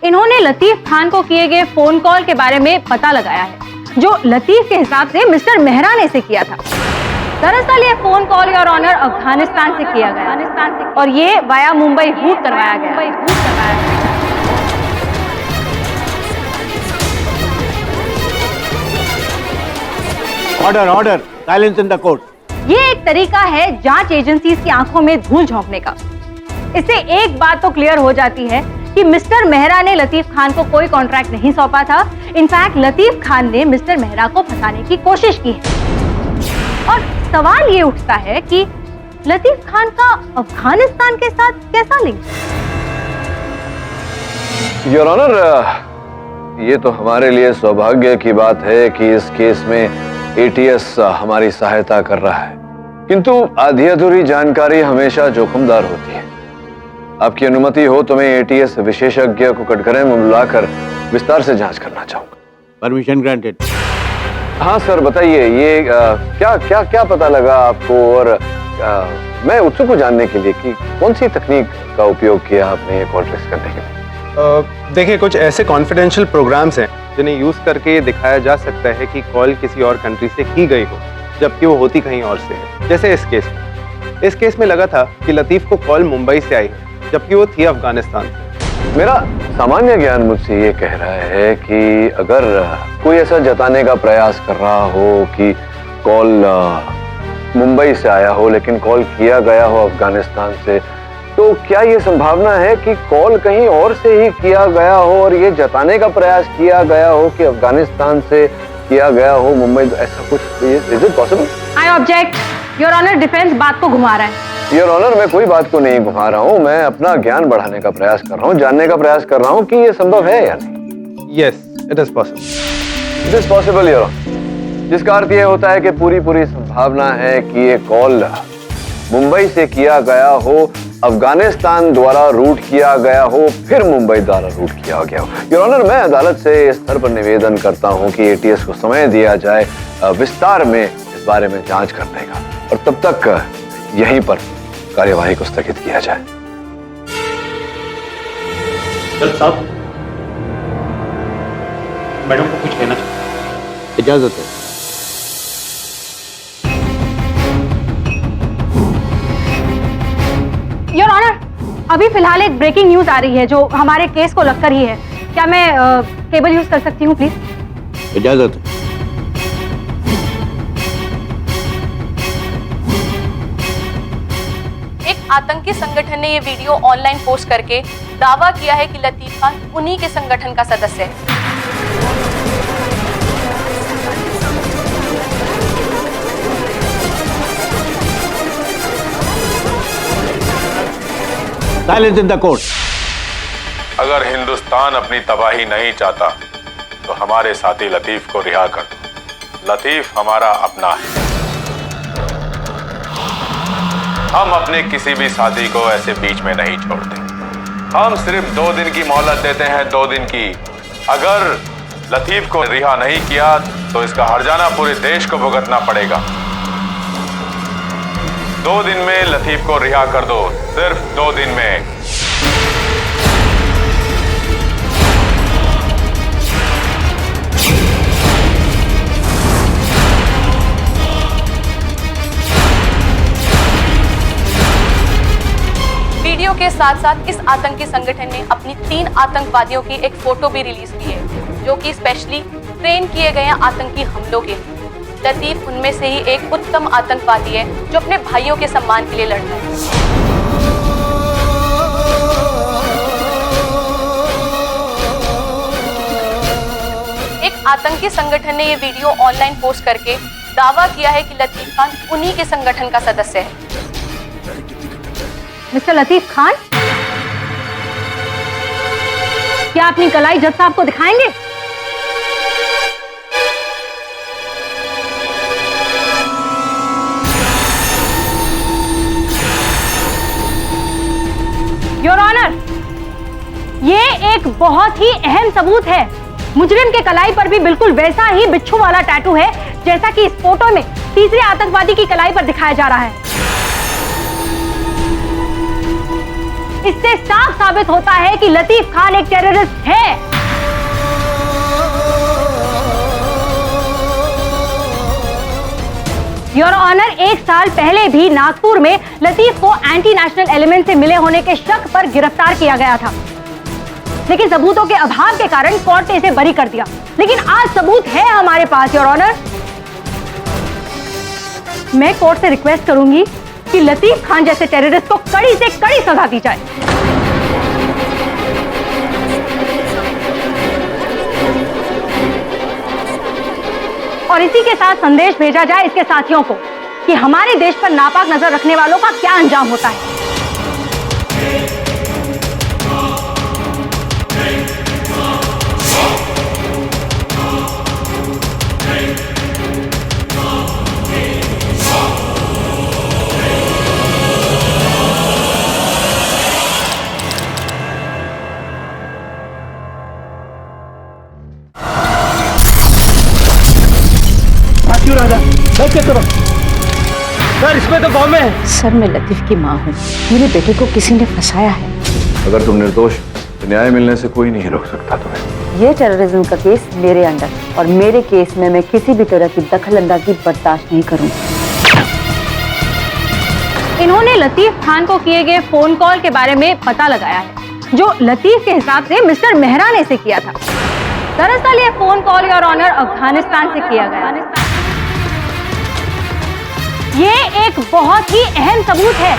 इन्होंने लतीफ खान को किए गए फोन कॉल के बारे में पता लगाया है जो लतीफ के हिसाब से मिस्टर मेहरा ने से किया था। दरअसल ये phone call your honour Afghanistan से किया गया और ये वाया मुंबई रूट करवाया गया। Order order, silence in the court. ये एक तरीका है जांच एजेंसीज की आंखों में धूल झोंकने का। इससे एक बात तो क्लियर हो जाती है कि मिस्टर मेहरा ने लतीफ खान को कोई कॉन्ट्रैक्ट नहीं सौंपा था। इनफैक्ट लतीफ खान ने मिस्टर मेहरा को फंसाने की कोशिश की है। और सवाल ये उठता है कि लतीफ खान का अफगानिस्तान के साथ कैसा लिंक? योर ऑनर, ये तो हमारे लिए सौभाग्य की बात है कि इस केस में एटीएस हमारी सहायता कर रहा है, किंतु आधी अधूरी जानकारी हमेशा जोखिमदार होती है। आपकी अनुमति हो तो मैं एटीएस विशेषज्ञ को कटघरे में बुलाकर विस्तार से जांच करना चाहूंगा। Permission granted. हाँ सर, बताइए ये क्या क्या क्या पता लगा आपको, और मैं उत्सुक हूँ जानने के लिए कि कौन सी तकनीक का उपयोग किया आपने कॉल ट्रेस करने के लिए। देखिए, कुछ ऐसे कॉन्फिडेंशियल प्रोग्राम्स हैं जिन्हें यूज करके ये दिखाया जा सकता है कि कॉल किसी और कंट्री से की गई हो जबकि वो होती कहीं और से है। जैसे इस केस में लगा था कि लतीफ को कॉल मुंबई से आई है जबकि वो थी अफगानिस्तान से। मेरा सामान्य ज्ञान मुझसे ये कह रहा है कि अगर कोई ऐसा जताने का प्रयास कर रहा हो कि कॉल मुंबई से आया हो लेकिन कॉल किया गया हो अफगानिस्तान से, तो क्या ये संभावना है कि कॉल कहीं और से ही किया गया हो और ये जताने का प्रयास किया गया हो कि अफगानिस्तान से किया गया हो मुंबई? ऐसा कुछ is it possible? I object your honour, defence बात को घुमा रहा है। योर ऑनर, मैं कोई बात को नहीं घुमा रहा हूँ, मैं अपना ज्ञान बढ़ाने का प्रयास कर रहा हूँ, जानने का प्रयास कर रहा हूँ कि ये संभव है या नहीं। Yes, it is possible. It is possible your honour, जिसका अर्थ ये होता है कि पूरी संभावना है कि ये कॉल मुंबई से किया गया हो, अफगानिस्तान द्वारा रूट किया गया हो, फिर मुंबई द्वारा रूट किया गया हो। योर ऑनर, मैं अदालत से इस स्तर पर निवेदन करता हूं कि एटीएस को समय दिया जाए विस्तार में इस बारे में जांच करने का, और तब तक यहीं पर कार्यवाही को स्थगित किया जाए। जज साहब, मैडम को कुछ कहना चाहिए। इजाजत है। योर ऑनर, अभी फिलहाल एक ब्रेकिंग न्यूज आ रही है जो हमारे केस को लगकर ही है। क्या मैं केबल यूज कर सकती हूँ प्लीज? इजाजत है। एक आतंकी संगठन ने ये वीडियो ऑनलाइन पोस्ट करके दावा किया है कि लतीफ खान उन्हीं के संगठन का सदस्य है। Silence in the court. अगर हिंदुस्तान अपनी तबाही नहीं चाहता तो हमारे साथी लतीफ को रिहा कर दो। लतीफ हमारा अपना है। हम अपने किसी भी साथी को ऐसे बीच में नहीं छोड़ते। हम सिर्फ 2 दिन की मोहलत देते हैं, 2 दिन की। अगर लतीफ को रिहा नहीं किया तो इसका हर्जाना पूरे देश को भुगतना पड़ेगा। 2 दिन में लतीफ को रिहा कर दो, सिर्फ 2 दिन में। वीडियो के साथ साथ इस आतंकी संगठन ने अपनी 3 आतंकवादियों की एक फोटो भी रिलीज की है, जो कि स्पेशली ट्रेन किए गए आतंकी हमलों के लिए। लतीफ उनमें से ही एक उत्तम आतंकवादी है जो अपने भाइयों के सम्मान के लिए लड़ता है। एक आतंकी संगठन ने ये वीडियो ऑनलाइन पोस्ट करके दावा किया है कि लतीफ खान उन्हीं के संगठन का सदस्य है। मिस्टर लतीफ खान, क्या अपनी कलाई जज साहब को दिखाएंगे? योर ऑनर, ये एक बहुत ही अहम सबूत है। मुजरिम के कलाई पर भी बिल्कुल वैसा ही बिच्छू वाला टैटू है जैसा कि इस फोटो में तीसरे आतंकवादी की कलाई पर दिखाया जा रहा है। इससे साफ साबित होता है कि लतीफ खान एक टेररिस्ट है। योर ऑनर, 1 साल पहले भी नागपुर में लतीफ को एंटी नेशनल एलिमेंट से मिले होने के शक पर गिरफ्तार किया गया था, लेकिन सबूतों के अभाव के कारण कोर्ट ने इसे बरी कर दिया। लेकिन आज सबूत है हमारे पास योर ऑनर। मैं कोर्ट से रिक्वेस्ट करूंगी कि लतीफ खान जैसे टेररिस्ट को कड़ी से कड़ी सजा दी जाए। और इसी के साथ संदेश भेजा जाए इसके साथियों को कि हमारे देश पर नापाक नजर रखने वालों का क्या अंजाम होता है। सर, इसमें तो बॉम्ब है। सर, मैं लतीफ की माँ हूँ। मेरे बेटे को किसी ने फंसाया है। अगर तुम निर्दोष तो न्याय मिलने से कोई नहीं रोक सकता तुम्हें। ये टेररिज्म का केस मेरे अंडर, और मेरे केस में मैं किसी भी तरह की दखलंदाजी बर्दाश्त नहीं करूंगी। इन्होंने लतीफ खान को किए गए फोन कॉल के बारे में पता लगाया है, जो लतीफ के हिसाब से मिस्टर मेहरा ने इसे किया था। दरअसल ये phone call your honour Afghanistan से किया गया। ये एक बहुत ही अहम सबूत है।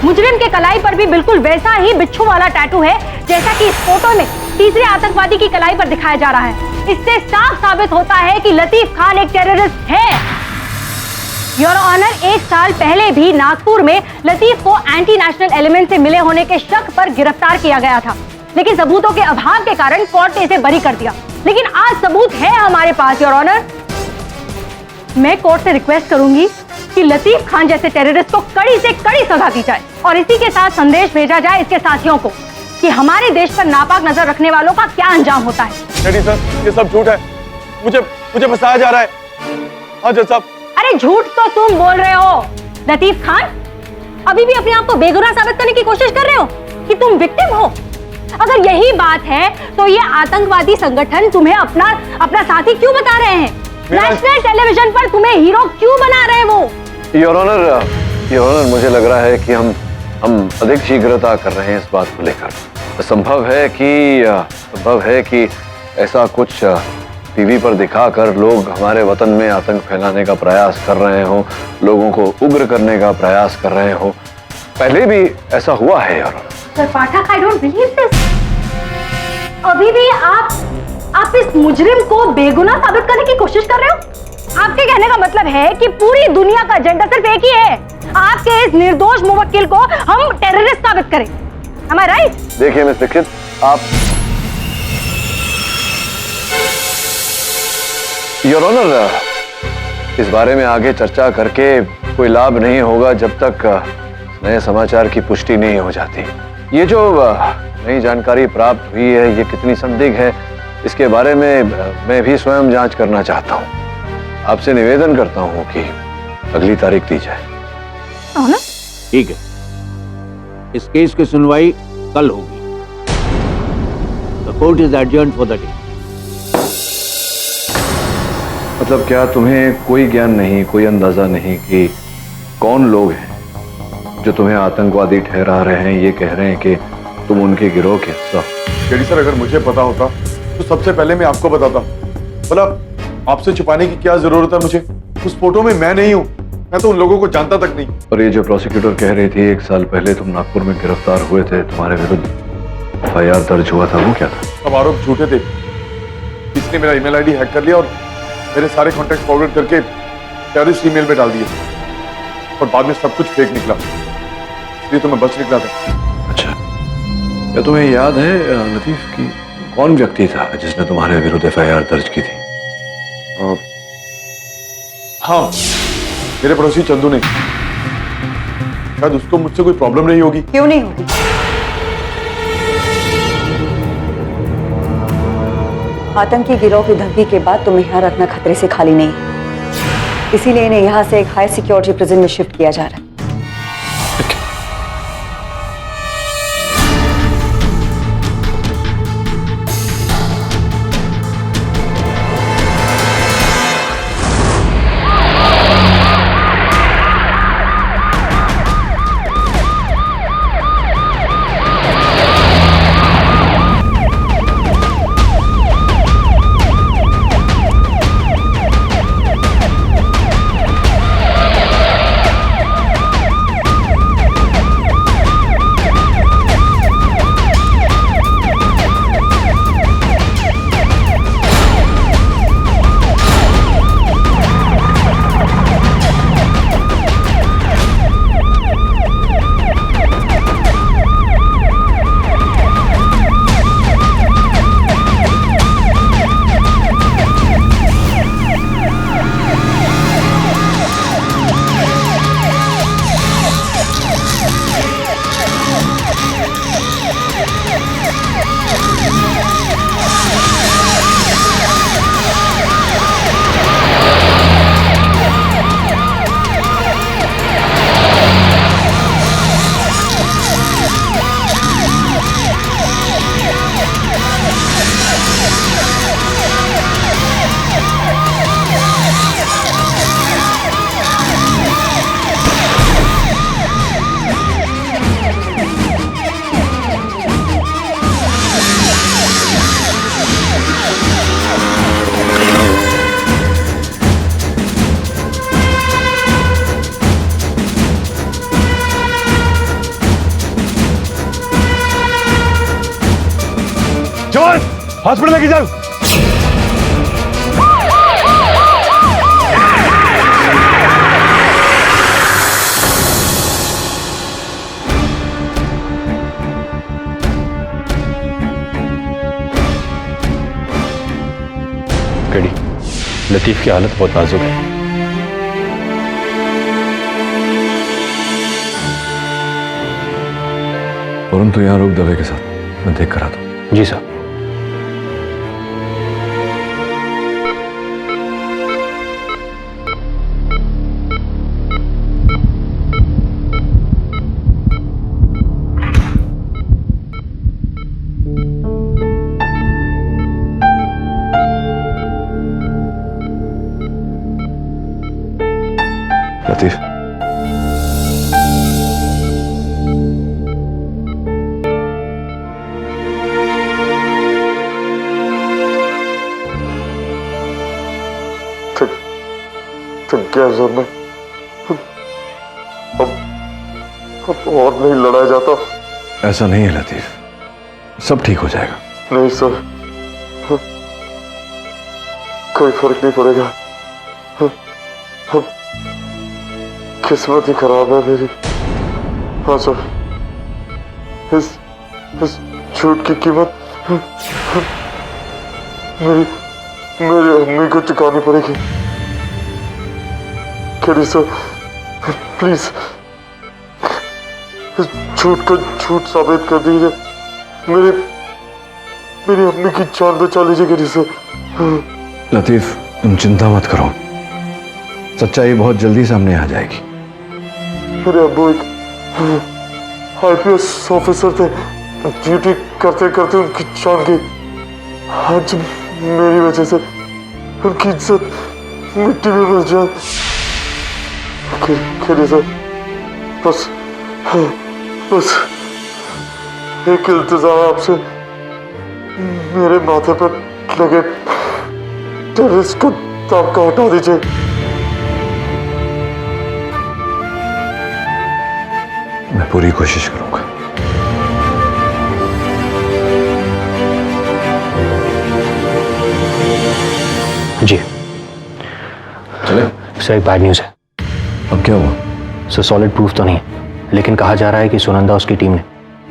मुजरिम के कलाई पर भी बिल्कुल वैसा ही बिच्छू वाला टैटू है जैसा कि इस फोटो में तीसरे आतंकवादी की कलाई पर दिखाया जा रहा है। इससे साफ साबित होता है कि लतीफ खान एक टेररिस्ट है। योर ऑनर, 1 साल पहले भी नागपुर में लतीफ को एंटी नेशनल एलिमेंट से मिले होने के शक पर गिरफ्तार किया गया था, लेकिन सबूतों के अभाव के कारण कोर्ट ने इसे बरी कर दिया। लेकिन आज सबूत है हमारे पास। योर ऑनर, मैं कोर्ट से रिक्वेस्ट करूंगी कि लतीफ खान जैसे टेररिस्ट को कड़ी से कड़ी सजा दी जाए और इसी के साथ संदेश भेजा जाए इसके साथियों को कि हमारे देश पर नापाक नजर रखने वालों का क्या अंजाम होता है। डैडी सर, ये सब झूठ है। मुझे फंसाया जा रहा है। हाँ जज साहब। अरे झूठ तो तुम बोल रहे हो लतीफ खान। अभी भी अपने आप को बेगुनाह साबित करने की कोशिश कर रहे हो कि तुम विक्टिम हो। अगर यही बात है तो ये आतंकवादी संगठन तुम्हें अपना साथी क्यों बता रहे हैं? नेशनल टेलीविजन पर तुम्हें हीरो क्यों बना रहे हैं वो? योर ऑनर, मुझे लग रहा है कि हम अधिक शीघ्रता कर रहे हैं इस बात को लेकर। संभव है कि ऐसा कुछ टीवी पर दिखाकर लोग हमारे वतन में आतंक फैलाने का प्रयास कर रहे हो, लोगों को उग्र करने का प्रयास कर रहे हो। पहले भी ऐसा हुआ है your honour. Sir Pathak, I don't believe this। अभी भी आप इस मुजरिम को बेगुनाह साबित करने की कोशिश कर रहे हो? आपके कहने का मतलब है कि पूरी दुनिया का एजेंडा सिर्फ एक ही है, आपके इस निर्दोष मुवक्किल को हम टेररिस्ट साबित करें। Am I right? देखिए मिस दीक्षित, आप योर ऑनर, इस बारे में आगे चर्चा करके कोई लाभ नहीं होगा जब तक नए समाचार की पुष्टि नहीं हो जाती। ये जो नई जानकारी प्राप्त हुई है ये कितनी संदिग्ध है, इसके बारे में मैं भी स्वयं जांच करना चाहता हूँ। आपसे निवेदन करता हूँ कि अगली तारीख दी जाए। ठीक है, इस केस की सुनवाई कल होगी। The court is adjourned for the day. मतलब क्या तुम्हें कोई ज्ञान नहीं, कोई अंदाजा नहीं कि कौन लोग हैं जो तुम्हें आतंकवादी ठहरा रहे हैं, ये कह रहे हैं कि तुम उनके गिरोह के हिस्सा हो? डैडी सर, अगर मुझे पता होता तो सबसे पहले मैं आपको बताता। भला आपसे छुपाने की क्या जरूरत है मुझे? उस फोटो में मैं नहीं हूँ, मैं तो उन लोगों को जानता तक नहीं। और ये जो प्रोसिक्यूटर कह रही थी 1 साल पहले तुम नागपुर में गिरफ्तार हुए थे, तुम्हारे विरुद्ध FIR दर्ज हुआ था, वो क्या था? सब आरोप झूठे थे। इसने मेरा ईमेल आईडी हैक कर लिया और मेरे सारे कॉन्टैक्ट फॉरवर्ड करके टेररिस्ट ईमेल में डाल दिए और बाद में सब कुछ फेक निकला, इसलिए तो मैं बच निकला था। अच्छा, क्या तुम्हें याद है लतीफ की कौन व्यक्ति था जिसने तुम्हारे विरुद्ध FIR दर्ज की थी? हाँ, मेरे पड़ोसी चंदू ने। शायद उसको मुझसे कोई प्रॉब्लम नहीं होगी। क्यों नहीं होगी? आतंकी गिरोह की धमकी के बाद तुम्हें यहाँ रखना खतरे से खाली नहीं, इसीलिए इन्हें यहाँ से एक हाई सिक्योरिटी प्रिजन में शिफ्ट किया जा रहा है। हॉस्पिटल लेके जाओ। केडी, लतीफ की हालत बहुत नाजुक है। वरुण तो यहाँ रुक दवे के साथ, मैं देख कर आता हूँ। जी साहब। लतीफ, तो क्या सर मैं अब और नहीं लड़ा जाता? ऐसा नहीं है लतीफ, सब ठीक हो जाएगा। नहीं सर, कोई फर्क नहीं पड़ेगा। अब किस्मत ही खराब है मेरी। हाँ सर, इस झूठ की कीमत मेरी अम्मी को चुकानी पड़ेगी। केडी सर, प्लीज इस झूठ को झूठ साबित कर दीजिए। मेरी अम्मी की जान बचा लीजिए केडी सर। लतीफ, तुम चिंता मत करो, सच्चाई बहुत जल्दी सामने आ जाएगी। मेरे अब्बू एक IPS ऑफिसर थे, ड्यूटी करते करते उनकी जान गई। आज मेरी वजह से उनकी इज्जत मिट्टी में मिल जाए। केडी सर, बस एक इल्तिजा आपसे, मेरे माथे पर लगे टेररिस्ट को दाग का हटा दीजिए। मैं पूरी कोशिश करूंगा। जी चले। सर, एक बैड न्यूज़ है। अब क्या हुआ? सर, सॉलिड प्रूफ तो नहीं है, लेकिन कहा जा रहा है कि सुनंदा उसकी टीम ने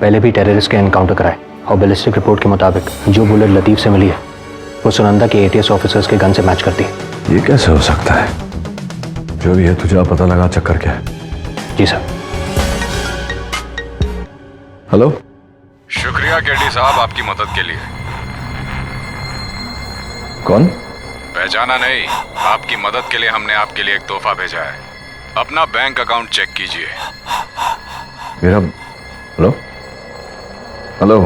पहले भी टेररिस्ट के एनकाउंटर कराए और बैलिस्टिक रिपोर्ट के मुताबिक जो बुलेट लतीफ से मिली है वो सुनंदा के ATS ऑफिसर्स के गन से मैच करती है। ये कैसे हो सकता है? जो भी है तुझे पता लगा चक्कर क्या है? जी सर। हेलो। शुक्रिया केडी साहब आपकी मदद के लिए। कौन? पहचाना नहीं? आपकी मदद के लिए हमने आपके लिए एक तोहफा भेजा है। अपना बैंक अकाउंट चेक कीजिए। मेरा hello hello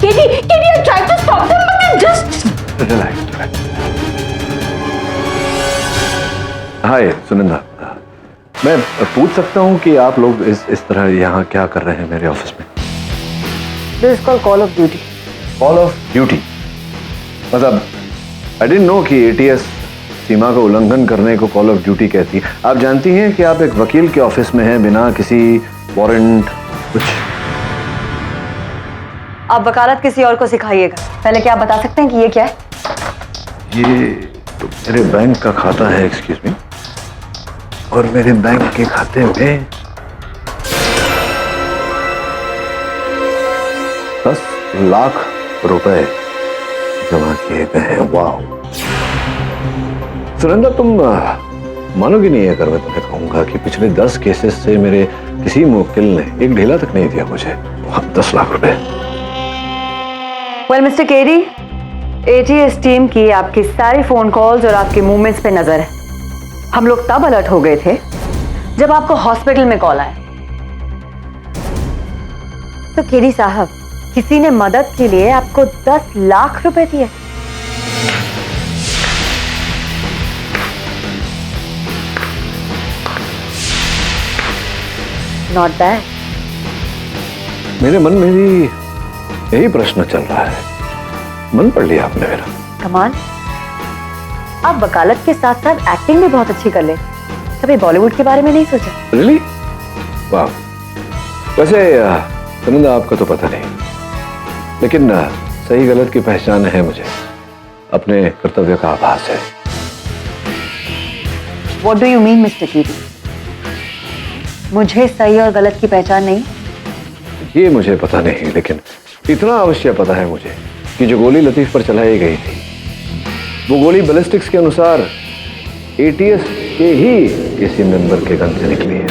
Katie, I tried to stop them, but they just... relax. Hi Sunanda, मैं पूछ सकता हूँ कि आप लोग इस तरह यहाँ क्या कर रहे हैं मेरे ऑफिस में? This is called call of duty. Call of duty? मतलब आई डिडंट नो कि ATS सीमा का उल्लंघन करने को कॉल ऑफ ड्यूटी कहती है। आप जानती हैं कि आप एक वकील के ऑफिस में हैं बिना किसी वारंट कुछ? आप वकालत किसी और को सिखाइएगा, पहले क्या आप बता सकते हैं कि ये क्या है? ये तो मेरे बैंक का खाता है, एक्सक्यूज मी, और मेरे बैंक के खाते में 10 लाख रुपए जमा किए गए हैं। वाह सुनंदा, तुम मानोगी नहीं अगर मैं तुम्हें कहूंगा कि पिछले 10 केसेस से मेरे किसी मुवक्किल ने एक ढीला तक नहीं दिया मुझे। 10 लाख रुपए। Well mister KD, ATS team की आपकी सारी फोन कॉल्स और आपके मूवमेंट्स पे नजर है। हम लोग तब अलर्ट हो गए थे जब आपको हॉस्पिटल में कॉल आया। तो केडी साहब, किसी ने मदद के लिए आपको 10 लाख रुपए दिए। Not bad. मेरे मन में भी यही प्रश्न चल रहा है। मन पढ़ लिया आपने मेरा। कमान, आप वकालत के साथ साथ एक्टिंग भी बहुत अच्छी कर ले। कभी बॉलीवुड के बारे में नहीं सोचा? रियली? वाह। वैसे सुनंदा, आपका तो पता नहीं, लेकिन सही गलत की पहचान है मुझे, अपने कर्तव्य का आभास है। What do you mean, mister कीरी? मुझे सही और गलत की पहचान नहीं? ये मुझे पता नहीं, लेकिन इतना अवश्य पता है मुझे कि जो गोली लतीफ पर चलाई गई थी, वो गोली बैलिस्टिक्स के अनुसार एटीएस के ही किसी मेंबर के गन से निकली है।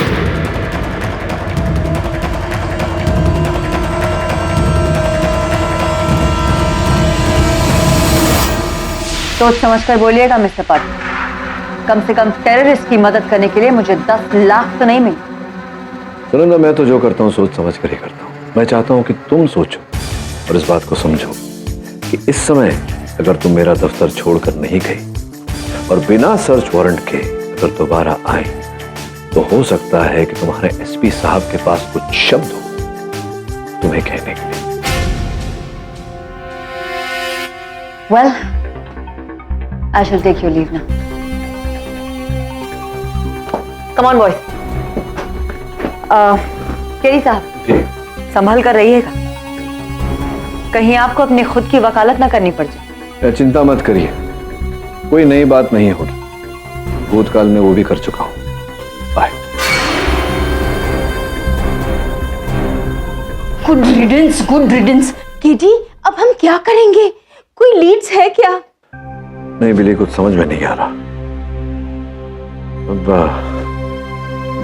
सोच समझकर बोलिएगा मिस्टर पाठक। कम से कम टेररिस्ट की मदद करने के लिए मुझे 10 लाख तो नहीं मिले। सुनंदा, मैं तो जो करता हूँ सोच समझ कर ही करता हूँ। मैं चाहता हूँ कि तुम सोचो और इस बात को समझो कि इस समय अगर तुम मेरा दफ्तर छोड़कर नहीं गई और बिना सर्च वारंट के अगर दोबारा आए, तो हो सकता है कि तुम्हारे एसपी साहब के पास कुछ शब्द हो तुम्हें कहने के लिए। Well, I shall take your leave now. Come on, boys. केरी साहब, संभल कर रहिएगा, कहीं आपको अपनी खुद की वकालत ना करनी पड़ जाए। चिंता मत करिए, कोई नई बात नहीं होगी। भूतकाल में वो भी कर चुका हूं। Bye. Good riddance, good riddance. Katie, अब हम क्या करेंगे? कोई लीड्स है क्या? नहीं बिली, कुछ समझ में नहीं आ रहा। अब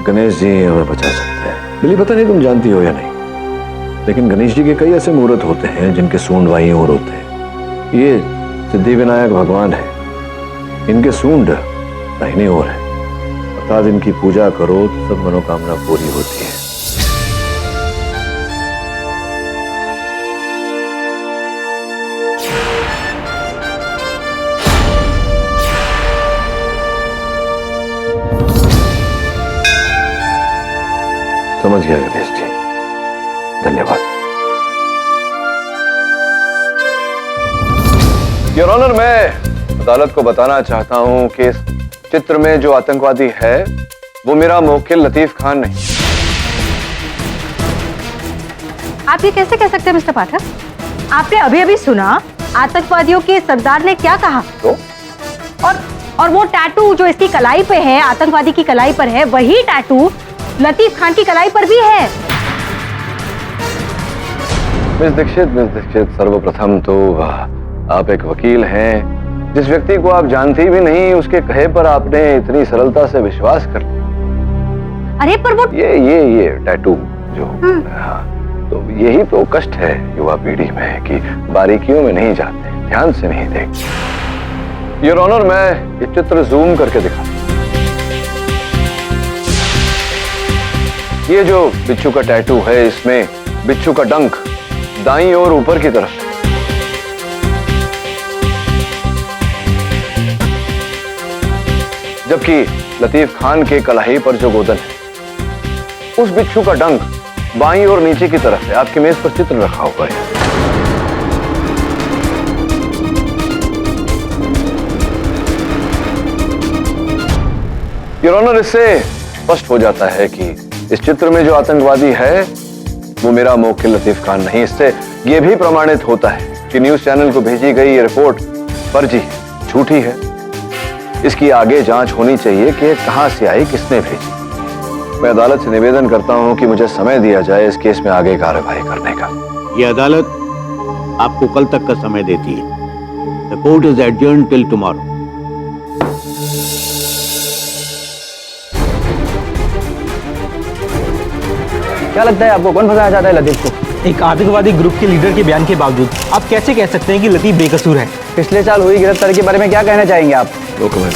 गणेश जी हमें बचा सकते हैं। बिली, पता नहीं तुम जानती हो या नहीं, लेकिन गणेश जी के कई ऐसे मुहूर्त होते हैं जिनके सूंड बाईं ओर होते हैं। ये सिद्धि विनायक भगवान है, इनके सूंड दाहिनी ओर है, अर्थात इनकी पूजा करो तो सब मनोकामना पूरी होती है। समझ गया गणेश जी, धन्यवाद। योर ऑनर, मैं अदालत को बताना चाहता हूं कि इस चित्र में जो आतंकवादी है वो मेरा मुवक्किल लतीफ खान नहीं। आप ये कैसे कह सकते हैं मिस्टर पाठक? आपने अभी अभी सुना आतंकवादियों के सरदार ने क्या कहा? तो? और वो टैटू जो इसकी कलाई पे है, आतंकवादी की कलाई पर है, वही टैटू लतीफ खान की कलाई पर भी है। मिस दीक्षित, सर्वप्रथम तो आप एक वकील हैं। जिस व्यक्ति को आप जानती भी नहीं, उसके कहे पर आपने इतनी सरलता से विश्वास कर लिया। अरे पर वो ये टैटू जो, हाँ, तो यही तो कष्ट है युवा पीढ़ी में कि बारीकियों में नहीं जाते, ध्यान से नहीं देखते। योर ऑनर, मैं ये चित्र जूम करके दिखा। ये जो बिच्छू का टैटू है, इसमें बिच्छू का डंक दाईं ओर ऊपर की तरफ है, जबकि लतीफ खान के कलाई पर जो गोदन है, उस बिच्छू का डंक बाईं ओर नीचे की तरफ है। आपकी मेज पर चित्र रखा हुआ है। योर ऑनर, इससे स्पष्ट हो जाता है कि इस चित्र में जो आतंकवादी है वो मेरा मुवक्किल लतीफ खान नहीं। इससे यह भी प्रमाणित होता है कि न्यूज चैनल को भेजी गई ये रिपोर्ट फर्जी, झूठी है। इसकी आगे जांच होनी चाहिए कि कहां से आई, किसने भेजी। मैं अदालत से निवेदन करता हूं कि मुझे समय दिया जाए इस केस में आगे कार्रवाई करने का। ये अदालत आपको कल तक का समय देती है। The court is adjourned till tomorrow. क्या लगता है आपको, कौन फंसाया जाता है लतीफ को? एक आतंकवादी ग्रुप के लीडर के बयान के बावजूद आप कैसे कह सकते हैं कि लतीफ बेकसूर है? पिछले साल हुई गिरफ्तारी के बारे में क्या कहना चाहेंगे आप? No comment.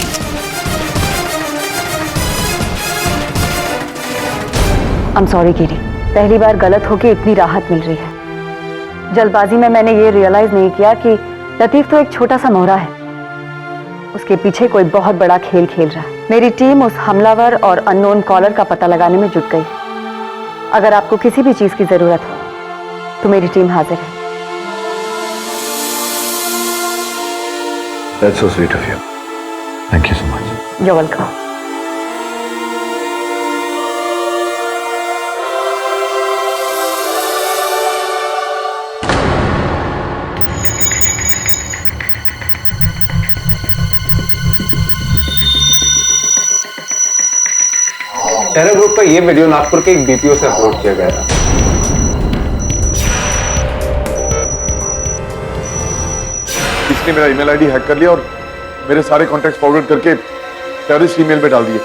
I'm sorry कीरी, पहली बार गलत होके इतनी राहत मिल रही है। जल्दबाजी में मैंने ये रियलाइज नहीं किया कि लतीफ तो एक छोटा सा मोहरा है, उसके पीछे कोई बहुत बड़ा खेल खेल रहा है। मेरी टीम उस हमलावर और अननोन कॉलर का पता लगाने में जुट गई। अगर आपको किसी भी चीज की जरूरत हो तो मेरी टीम हाजिर है। That's so sweet of you. Thank you so much. You're welcome. Terror group का ये वीडियो नागपुर के एक बीपीओ से अपलोड किया गया था। इसने मेरा ईमेल आईडी हैक कर लिया और मेरे सारे कॉन्टैक्ट फॉरवर्ड करके टेररिस्ट ईमेल में डाल दिए।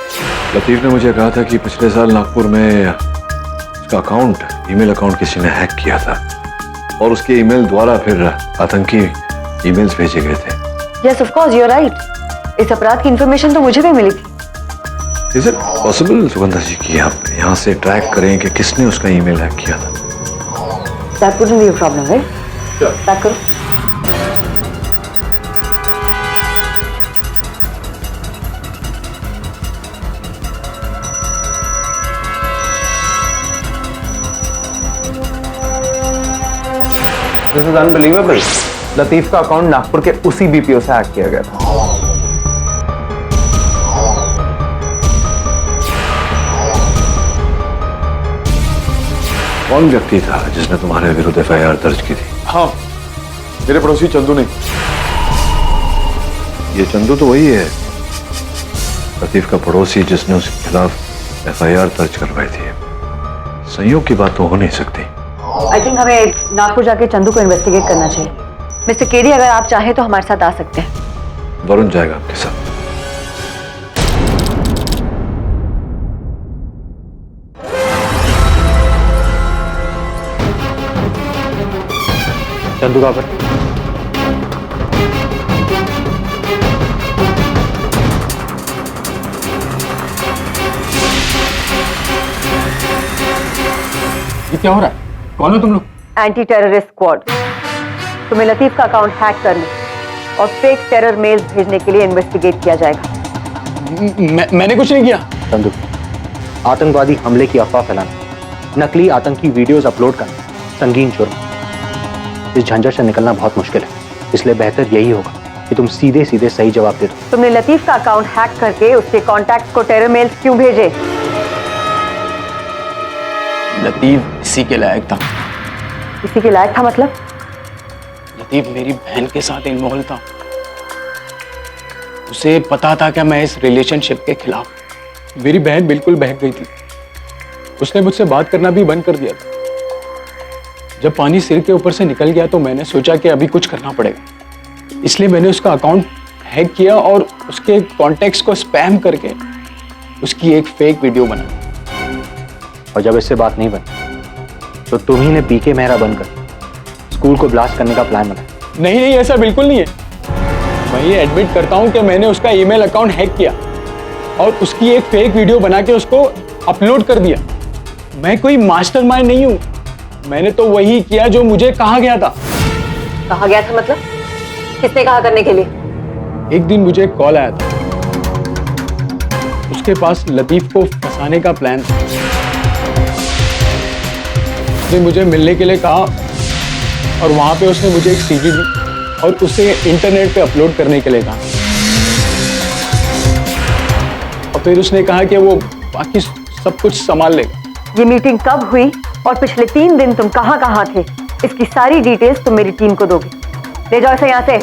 लतीफ ने मुझे कहा था कि पिछले साल नागपुर में उसका अकाउंट, ईमेल अकाउंट किसी ने हैक किया था और उसके ईमेल द्वारा फिर आतंकी ईमेल्स भेजे गए थे। Yes, of course, you're right. इस अपराध की इंफॉर्मेशन तो मुझे भी मिली थी। Is it possible, सुगंधा जी, कि आप यहाँ से ट्रैक करें कि किसने उसका ईमेल हैक किया था? That wouldn't be a problem, right? Sure. Track करो। This is unbelievable. लतीफ का अकाउंट नागपुर के उसी बीपीओ से हैक किया गया था। कौन व्यक्ति था जिसने तुम्हारे विरुद्ध एफआईआर दर्ज की थी? हाँ, मेरे पड़ोसी चंदू ने। ये चंदू तो वही है, लतीफ का पड़ोसी, जिसने उसके खिलाफ एफआईआर दर्ज करवाई थी। संयोग की बात तो हो नहीं सकती। आई थिंक हमें नागपुर जाके चंदू को इन्वेस्टिगेट करना चाहिए। मिस्टर केडी, अगर आप चाहें तो हमारे साथ आ सकते हैं। वरुण जाएगा आपके साथ। चंदू कहाँ पर? ये क्या हो रहा है? कौन हो तुम लोग? Anti terrorist squad. तुम्हें लतीफ का अकाउंट हैक करने और फेक टेरर मेल्स भेजने के लिए इन्वेस्टिगेट किया जाएगा। मैंने कुछ नहीं किया। चंदू, आतंकवादी हमले की अफवाह फैलाना, नकली आतंकी वीडियोस अपलोड करना संगीन जुर्म। इस झंझट से निकलना बहुत मुश्किल है, इसलिए बेहतर यही होगा कि तुम सीधे सीधे सही जवाब दे दो। तुमने लतीफ का अकाउंट हैक करके उसके कॉन्टैक्ट्स को टेरर मेल्स क्यों भेजे? लतीफ इसी के लायक था। इसी के लायक था मतलब? लतीफ मेरी बहन के साथ इन्वॉल्व था। उसे पता था कि मैं इस रिलेशनशिप के खिलाफ। मेरी बहन बिल्कुल बहक गई थी। उसने मुझसे बात करना भी बंद कर दिया था। जब पानी सिर के ऊपर से निकल गया तो मैंने सोचा कि अभी कुछ करना पड़ेगा, इसलिए मैंने उसका अकाउंट हैक किया और उसके कॉन्टैक्ट्स को स्पैम करके उसकी एक फेक वीडियो बनाई। और जब इससे बात नहीं बनी तो तुम ही ने पीके मेहरा बनकर स्कूल को ब्लास्ट करने का प्लान बनाया। नहीं, ऐसा बिल्कुल नहीं है। मैं ये एडमिट करता हूं कि मैंने उसका ईमेल अकाउंट हैक किया और उसकी एक फेक वीडियो बना के उसको अपलोड कर दिया। मैं कोई मास्टरमाइंड नहीं हूं। मैंने तो वही किया जो मुझे कहा गया था। कहा गया था मतलब? किसने कहा करने के लिए? एक दिन मुझे एक कॉल आया था। उसके पास लतीफ को फंसाने का प्लान था। उसने मुझे मिलने के लिए कहा और वहां पे उसने मुझे एक सीडी दी और उसे इंटरनेट पे अपलोड करने के लिए कहा। और फिर उसने कहा कि वो बाकी सब कुछ संभाल लेगा। ये मीटिंग कब हुई और पिछले 3 दिन तुम कहां से? इसकी सारी डिटेल्स तुम मेरी टीम को दोगे। ले जाओ इसे यहाँ से।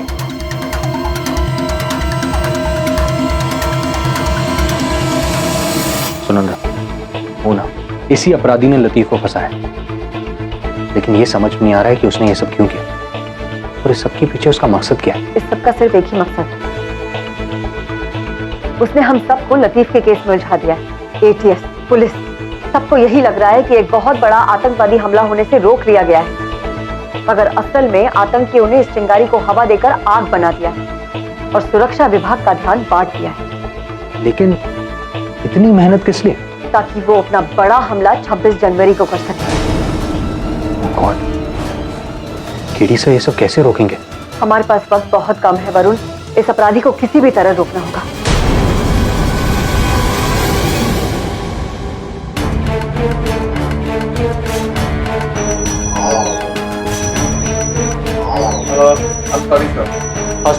सुनंदा, होना इसी अपराधी ने लतीफ को फंसाया, लेकिन ये समझ में नहीं आ रहा है कि उसने ये सब क्यों किया और इस सब के पीछे उसका मकसद क्या है। इस सब का सिर्फ एक ही मकसद है। उसने हम सबको लतीफ के केस में उलझा दिया है। एटीएस, पुलिस, सबको यही लग रहा है कि एक बहुत बड़ा आतंकवादी हमला होने से रोक लिया गया है, मगर असल में आतंकियों ने इस चिंगारी को हवा देकर आग बना दिया है और सुरक्षा विभाग का ध्यान बांट दिया है। लेकिन इतनी मेहनत किस लिए? ताकि वो अपना बड़ा हमला 26 जनवरी को कर सके। कौन? केडी से ये सब कैसे रोकेंगे? हमारे पास वक्त बहुत कम है वरुण। इस अपराधी को किसी भी तरह रोकना होगा।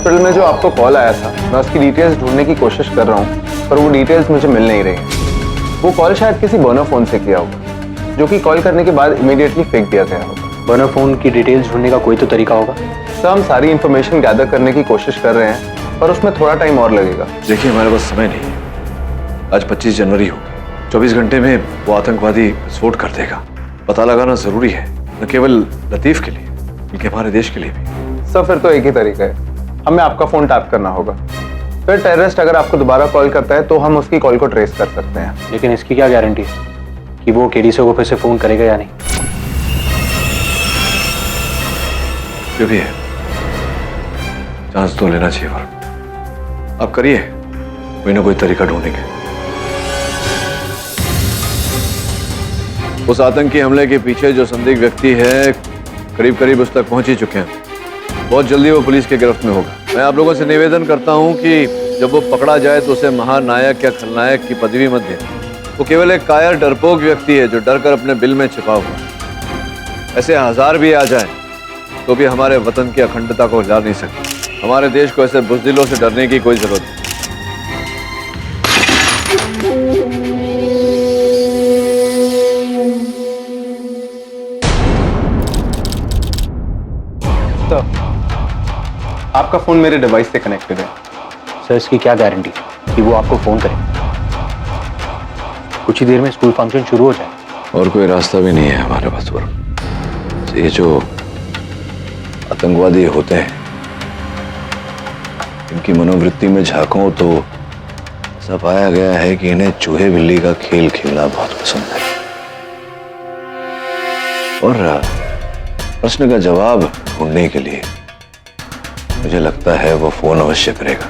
हॉस्पिटल में जो आपको कॉल आया था, मैं उसकी डिटेल्स ढूंढने की कोशिश कर रहा हूँ, पर वो डिटेल्स मुझे मिल नहीं रही हैं। वो कॉल शायद किसी बर्नर फोन से किया होगा, जो कि कॉल करने के बाद इमीडिएटली फेंक दिया गया होगा। बर्नर फोन की डिटेल्स ढूंढने का कोई तो तरीका होगा? सर, हम सारी इंफॉर्मेशन गैदर करने की कोशिश कर रहे हैं, पर उसमें थोड़ा टाइम और लगेगा। देखिए, हमारे पास समय नहीं है। आज 25 जनवरी होगी। 24 घंटे में वो आतंकवादी विस्फोट कर देगा। पता लगाना जरूरी है, न केवल लतीफ के लिए बल्कि हमारे देश के लिए भी। सर, फिर तो एक ही तरीका है, हमें आपका फोन टैप करना होगा। फिर टेररिस्ट अगर आपको दोबारा कॉल करता है तो हम उसकी कॉल को ट्रेस कर सकते हैं। लेकिन इसकी क्या गारंटी है कि वो केडीसी को फिर से फोन करेगा या नहीं? जो भी है, चांस तो लेना चाहिए वरुण। आप करिए, कोई ना कोई तरीका ढूंढेंगे। उस आतंकी हमले के पीछे जो संदिग्ध व्यक्ति है, करीब करीब उस तक पहुंच ही चुके हैं। बहुत जल्दी वो पुलिस के गिरफ्त में होगा। मैं आप लोगों से निवेदन करता हूं कि जब वो पकड़ा जाए तो उसे महानायक या खलनायक की पदवी मत दें। वो केवल एक कायर डरपोक व्यक्ति है जो डर कर अपने बिल में छिपा हुआ। ऐसे 1000 भी आ जाए तो भी हमारे वतन की अखंडता को हिला नहीं सकते। हमारे देश को ऐसे बुज़दिलों से डरने की कोई जरूरत नहीं। तो आपका फोन मेरे डिवाइस से कनेक्टेड है। सर, इसकी क्या गारंटी कि वो आपको फोन करे? कुछ ही देर में स्कूल फंक्शन शुरू हो जाए। और कोई रास्ता भी नहीं है हमारे पास वरुण। ये जो आतंकवादी होते हैं, इनकी मनोवृत्ति में झांको तो ऐसा पाया गया है कि इन्हें चूहे बिल्ली का खेल खेलना बहुत पसंद है। और प्रश्न का जवाब ढूंढने के लिए मुझे लगता है वो फोन अवश्य करेगा।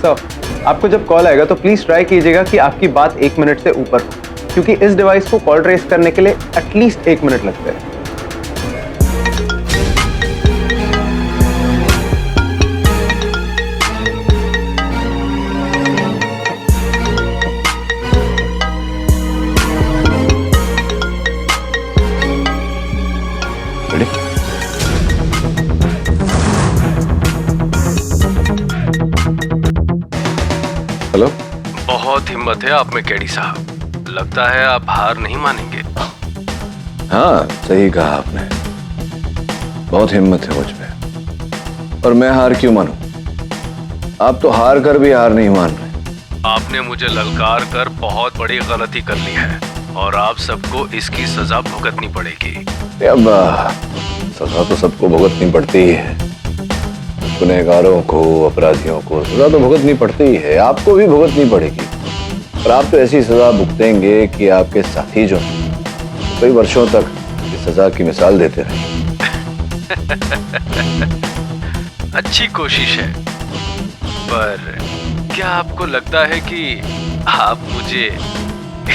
सर, आपको जब कॉल आएगा तो प्लीज ट्राई कीजिएगा कि आपकी बात 1 मिनट से ऊपर हो, क्योंकि इस डिवाइस को कॉल ट्रेस करने के लिए एटलीस्ट 1 मिनट लगता है। हेलो। बहुत हिम्मत है आप में केडी साहब, लगता है आप हार नहीं मानेंगे। हाँ, सही कहा आपने। बहुत हिम्मत है मुझ में, और मैं हार क्यों मानूं? आप तो हार कर भी हार नहीं मान रहे। आपने मुझे ललकार कर बहुत बड़ी गलती कर ली है और आप सबको इसकी सजा भुगतनी पड़ेगी। अब सजा तो सबको भुगतनी पड़ती ही है। गुनहगारों को, अपराधियों को सजा तो भुगतनी पड़ती ही है। आपको भी भुगतनी पड़ेगी, पर आप तो ऐसी सजा भुगतेंगे कि आपके साथी जो कई वर्षों तक इस सजा की मिसाल देते रहे। अच्छी कोशिश है, पर क्या आपको लगता है कि आप मुझे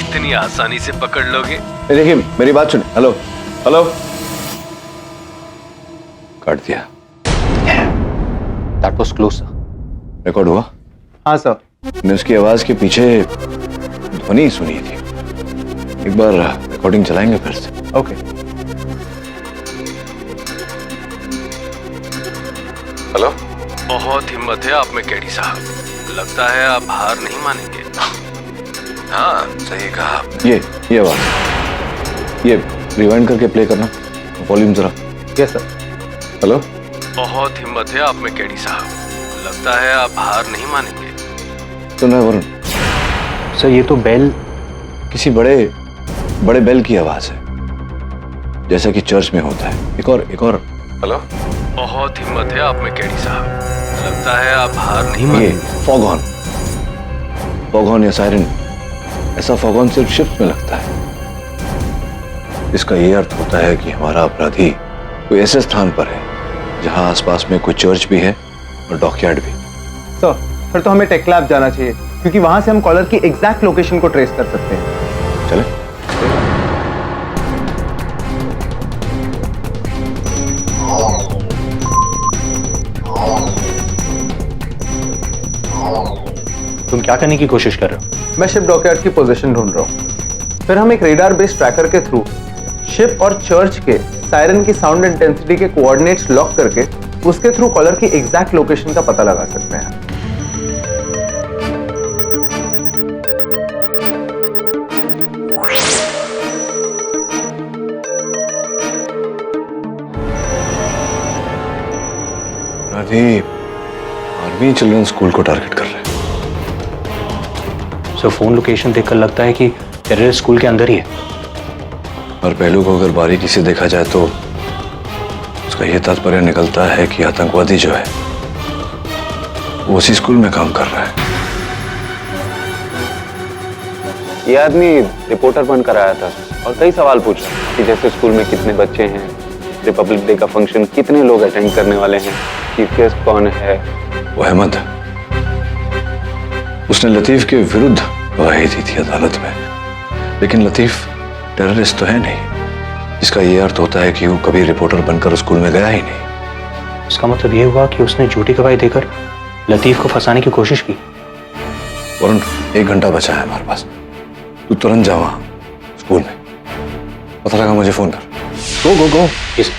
इतनी आसानी से पकड़ लोगे? देखिए, मेरी बात सुनिए। Hello hello. काट दिया। That was close, sir. Record हुआ? हाँ सर। मैंने उसकी आवाज के पीछे ध्वनि सुनी थी। एक बार रिकॉर्डिंग चलाएंगे फिर से? ओके। हेलो। बहुत हिम्मत है आप में केडी साहब, लगता है आप हार नहीं मानेंगे। हाँ, सही कहा आपने। ये आवाज, ये रिवाइंड करके प्ले करना, वॉल्यूम जरा। Yes sir. हेलो। बहुत हिम्मत है आप में केडी साहब, लगता है आप हार नहीं मानेंगे। सुना है वरुण? सर, ये तो बेल, किसी बड़े बेल की आवाज है, जैसा कि चर्च में होता है। एक और। हेलो। बहुत हिम्मत है आप में केडी साहब, लगता है आप हार नहीं मानेंगे। फॉग हॉर्न या सायरन, ऐसा फॉग हॉर्न सिर्फ शिप में लगता है। इसका ये अर्थ होता है कि हमारा अपराधी कोई ऐसे स्थान पर है जहां आसपास में कोई चर्च भी है और डॉकयार्ड भी। सर, फिर तो हमें टेक लैब जाना चाहिए, क्योंकि वहां से हम कॉलर की एग्जैक्ट लोकेशन को ट्रेस कर सकते हैं। चले। तुम क्या करने की कोशिश कर रहे हो? मैं शिप डॉकयार्ड की पोजीशन ढूंढ रहा हूँ। फिर हम एक रेडार बेस्ड ट्रैकर के थ्रू शिप और चर्च के सायरन की साउंड इंटेंसिटी के कोऑर्डिनेट्स लॉक करके उसके थ्रू कॉलर की एग्जैक्ट लोकेशन का पता लगा सकते हैं। आर्मी चिल्ड्रन स्कूल को टारगेट कर रहे हैं। सर फोन लोकेशन देखकर लगता है कि टेररिस्ट स्कूल के अंदर ही है। और पहलू को अगर बारीकी से देखा जाए तो उसका यह तात्पर्य निकलता है कि आतंकवादी जो है वो उसी स्कूल में काम कर रहा है। ये आदमी रिपोर्टर बनकर आया था और कई सवाल पूछा कि जैसे स्कूल में कितने बच्चे हैं, रिपब्लिक डे का फंक्शन कितने लोग अटेंड करने वाले हैं, चीफ गेस्ट कौन है। वो अहमद है, उसने लतीफ के विरुद्ध गवाही दी थी अदालत में, लेकिन लतीफ टेररिस्ट तो है नहीं, इसका यह अर्थ होता है कि वो कभी रिपोर्टर बनकर स्कूल में गया ही नहीं। इसका मतलब यह हुआ कि उसने झूठी गवाही देकर लतीफ को फंसाने की कोशिश की। वरुण, 1 घंटा बचा है हमारे पास, तू तुरंत जा वहां स्कूल में, पता लगा मुझे फोन कर। गो गो गो। यस।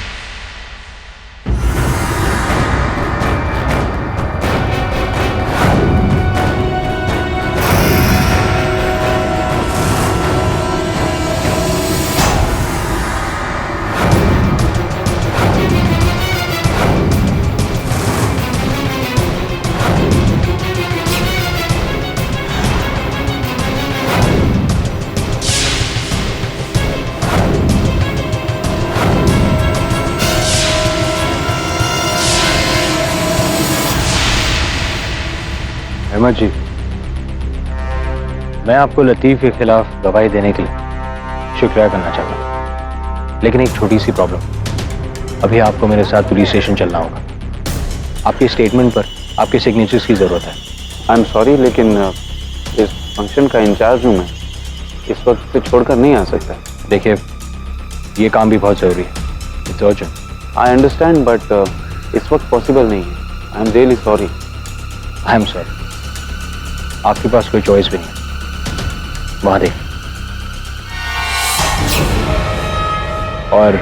अहमद जी, मैं आपको लतीफ के खिलाफ गवाही देने के लिए शुक्रिया करना चाहता हूँ, लेकिन एक छोटी सी प्रॉब्लम। अभी आपको मेरे साथ पुलिस स्टेशन चलना होगा। आपके स्टेटमेंट पर आपके सिग्नेचर्स की जरूरत है। आई एम सॉरी, लेकिन इस फंक्शन का इंचार्ज हूँ मैं, इस वक्त से छोड़कर नहीं आ सकता। देखिए, ये काम भी बहुत जरूरी है, it's urgent. I understand, but इस वक्त पॉसिबल नहीं है। I am really sorry. I am sorry, आपके पास कोई चॉइस भी नहीं है। वहां देख, और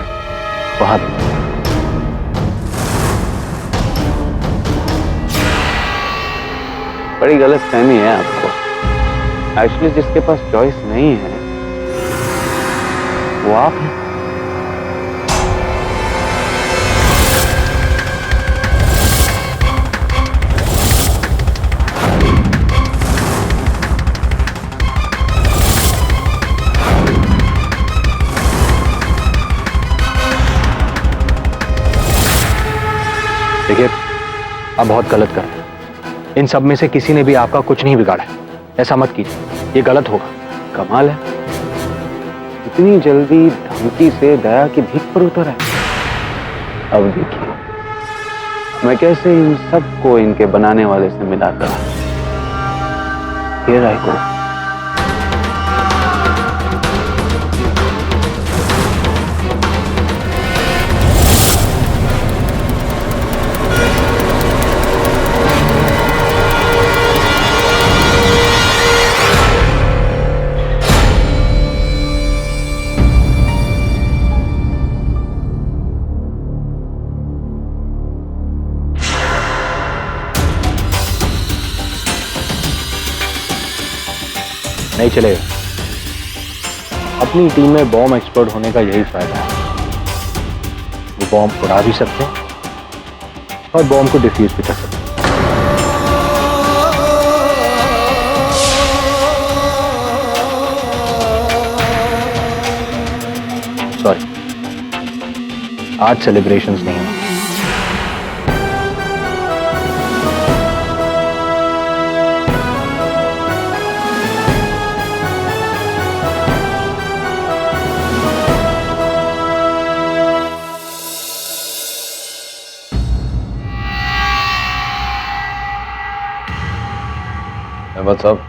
वहां देख। बड़ी गलत फहमी है आपको। एक्चुअली जिसके पास चॉइस नहीं है वो आप हैं। देखिए, आप बहुत गलत कर रहे हैं। इन सब में से किसी ने भी आपका कुछ नहीं बिगाड़ा है। ऐसा मत कीजिए, ये गलत होगा। कमाल है, इतनी जल्दी धमकी से दया की भीख पर उतर है। अब देखिए मैं कैसे इन सबको इनके बनाने वाले से मिलाता। Here I go। नहीं चलेगा। अपनी टीम में बॉम्ब एक्सपर्ट होने का यही फायदा है। वो बॉम्ब उड़ा भी सकते हैं और बॉम्ब को डिफ्यूज भी कर सकते हैं। सॉरी, आज सेलिब्रेशंस नहीं हैं। अहमद साहब,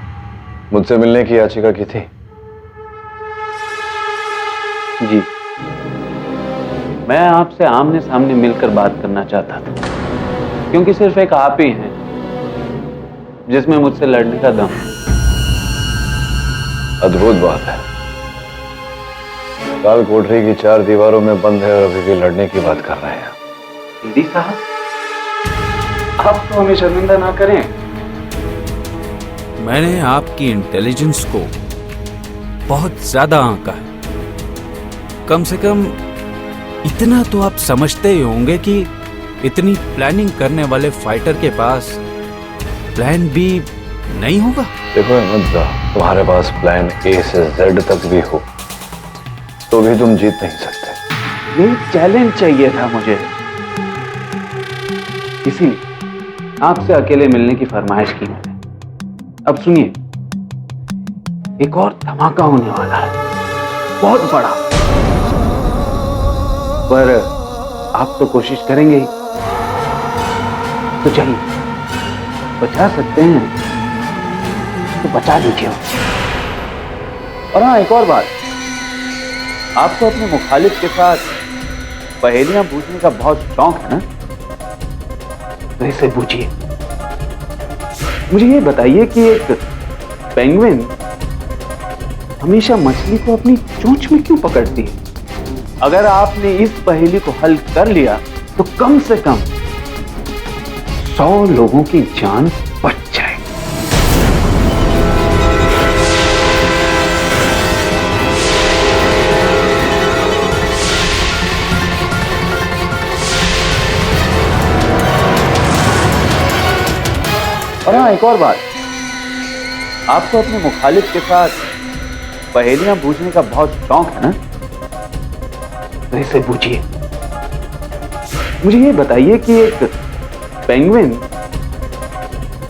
मुझसे मिलने की याचिका की थी। जी, मैं आपसे आमने सामने मिलकर बात करना चाहता था, क्योंकि सिर्फ एक आप ही हैं जिसमें मुझसे लड़ने का दम। अद्भुत बात है, काल कोठरी की 4 दीवारों में बंद है और अभी भी लड़ने की बात कर रहे हैं। दीदी साहब, आप तो हमें शर्मिंदा ना करें। मैंने आपकी इंटेलिजेंस को बहुत ज्यादा आंका है। कम से कम इतना तो आप समझते ही होंगे कि इतनी प्लानिंग करने वाले फाइटर के पास प्लान बी नहीं होगा। देखो अहमद, तुम्हारे पास प्लान ए से जेड तक भी हो तो भी तुम जीत नहीं सकते। ये चैलेंज चाहिए था मुझे, इसीलिए आपसे अकेले मिलने की फरमाइश की मैंने। अब सुनिए, एक और धमाका होने वाला है, बहुत बड़ा। पर आप तो कोशिश करेंगे ही, तो चलिए बचा सकते हैं तो बचा दीजिए। और हाँ, एक और बात, आपको अपने मुखालिफ के साथ पहेलियां पूछने का बहुत शौक है ना, तो इसे पूछिए। मुझे ये बताइए कि एक पेंगुइन हमेशा मछली को अपनी चोंच में क्यों पकड़ती है? अगर आपने इस पहेली को हल कर लिया तो कम से कम 100 लोगों की जान बच जाए। और हाँ, एक और बात, आपको अपने मुखालिफ के साथ पहेलियां पूछने का बहुत शौक है ना, तो इसे पूछिए। मुझे ये बताइए कि एक पेंगुइन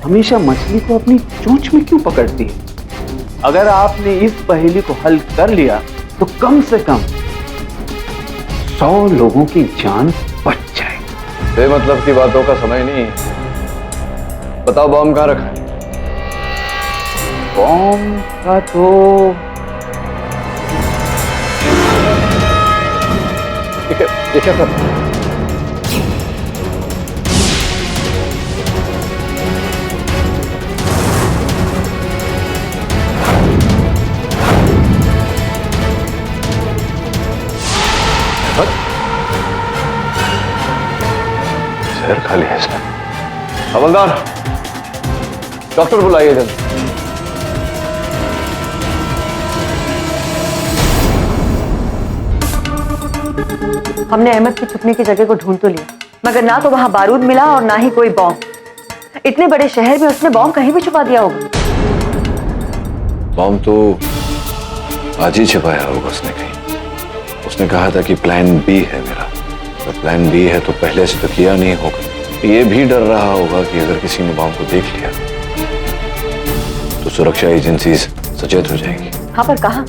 हमेशा मछली को अपनी चोंच में क्यों पकड़ती है? अगर आपने इस पहेली को हल कर लिया तो कम से कम 100 लोगों की जान बच जाए। बेमतलब की बातों का समय नहीं है। बताओ बॉम्ब कहाँ रखा है? बॉम्ब का तो ये क्या सर? शहर खाली है सर। हवलदार, डॉक्टर बुलाइए जल्दी। हमने अहमद की छुपने की जगह को ढूंढ तो लिया, मगर ना तो वहां बारूद मिला और ना ही कोई बॉम्ब। इतने बड़े शहर में उसने बॉम्ब कहीं भी छुपा दिया होगा। बॉम्ब तो आज ही छिपाया होगा उसने कहीं। उसने कहा था कि प्लान बी है मेरा। तो प्लान बी है तो पहले से तो किया नहीं होगा। ये भी डर रहा होगा कि अगर किसी ने बॉम्ब को देख लिया तो सुरक्षा एजेंसी सचेत हो जाएंगी। हाँ, पर कहाँ?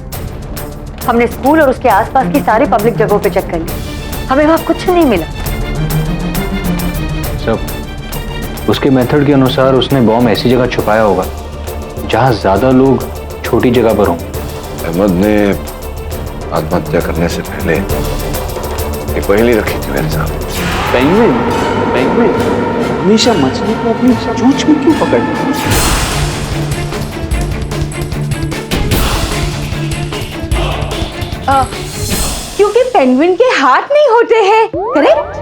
हमने स्कूल और उसके आसपास की सारी पब्लिक जगहों पे चेक कर लिया, हमें वहां कुछ नहीं मिला। सब उसके मेथड के अनुसार उसने बॉम्ब ऐसी जगह छुपाया होगा जहां ज्यादा लोग छोटी जगह पर हों। अहमद ने आत्महत्या करने से पहले एक पहेली रखी थी मेरे साथ। पेंगुइन हमेशा मछली को अपनी चोंच में क्यों पकड़ती है? क्योंकि पेंगुइन के हाथ नहीं होते हैं, करेक्ट?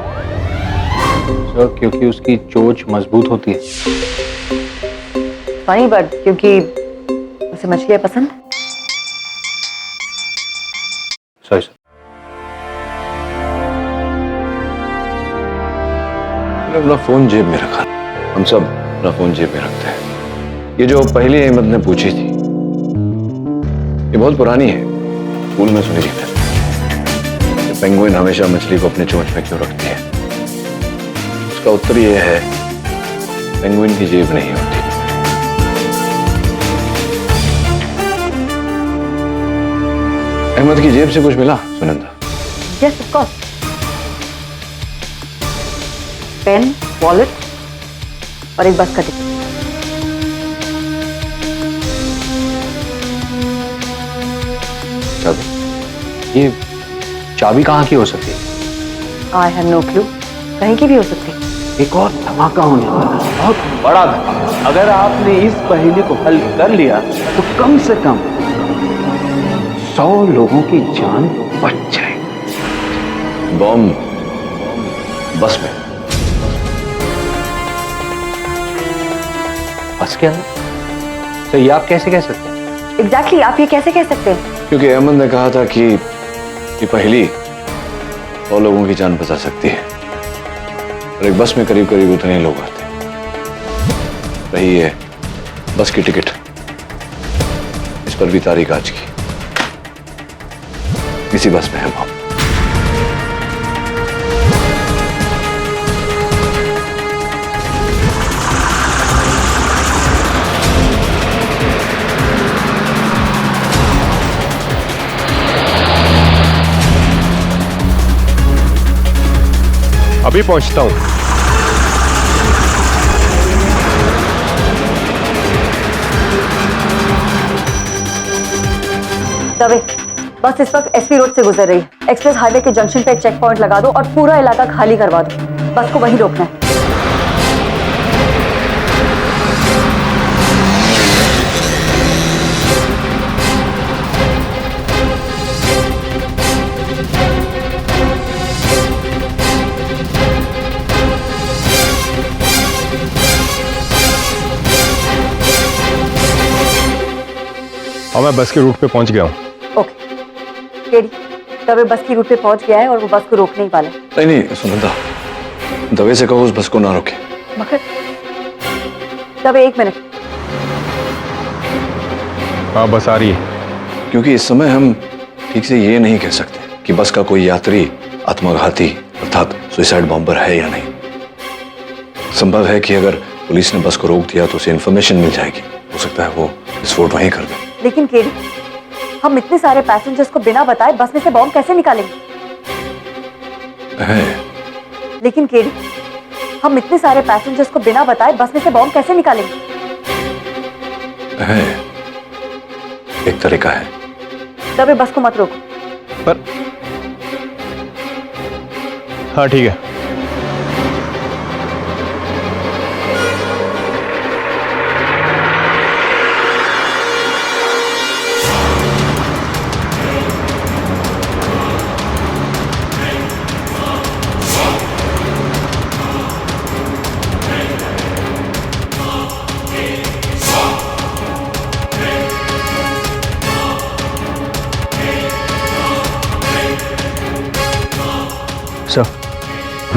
सर, क्योंकि उसकी चोंच मजबूत होती है। फनी बट क्योंकि उसे मछलियां पसंद है। Sorry sir. मैंने अपना फोन जेब में रखा। हम सब अपना फोन जेब में रखते हैं। ये जो पहली अहमद ने पूछी थी ये बहुत पुरानी है, स्कूल में सुनी थी। पेंगुइन हमेशा मछली को अपने चोंच में क्यों रखती है? उसका उत्तर यह है, पेंगुइन की जेब नहीं होती। अहमद की जेब से कुछ मिला Sunanda? Yes, of course. Pen, wallet और एक बस का टिकट। ये चाबी कहाँ की हो सकती है? आई हैव नो क्लू, कहीं की भी हो सकती है। एक और धमाका होने वाला है, बहुत बड़ा धमाका। अगर आपने इस पहेली को हल कर लिया तो कम से कम 100 लोगों की जान बच जाए। बॉम्ब बस में। बस के अंदर? तो ये आप कैसे कह सकते हैं? एग्जैक्टली आप ये कैसे कह सकते हैं? क्योंकि अहमद ने कहा था कि ये पहली 100 लोगों की जान बचा सकती है और एक बस में करीब करीब उतने लोग आते हैं। रही है बस की टिकट, इस पर भी तारीख आज की। इसी बस में है हम। अभी पहुंचता हूं। दवे, बस इस वक्त एसपी रोड से गुजर रही है। एक्सप्रेस हाईवे के जंक्शन पे एक चेक पॉइंट लगा दो और पूरा इलाका खाली करवा दो। बस को वहीं रोकना है। और मैं बस के रूट पे पहुंच गया हूं। ओके केडी, दवे बस की रूट पे पहुंच गया है और वो बस को रोकने ही वाला है। नहीं सुनंदा, दवे से कहो उस बस को ना रोके। मगर दवे एक मिनट। हाँ बस आ रही है। क्योंकि इस समय हम ठीक से ये नहीं कह सकते कि बस का कोई यात्री आत्मघाती अर्थात सुसाइड बॉम्बर है या नहीं। संभव है कि अगर पुलिस ने बस को रोक दिया तो उसे इंफॉर्मेशन मिल जाएगी। हो सकता है वो विस्फोट वहीं कर दे। लेकिन केडी, हम इतने सारे पैसेंजर्स को बिना बताए बस में से बॉम्ब कैसे निकालेंगे? लेकिन केडी, हम इतने सारे पैसेंजर्स को बिना बताए बस में से बॉम्ब कैसे निकालेंगे? एक तरीका है। दबे बस को मत रोको। पर हाँ ठीक है।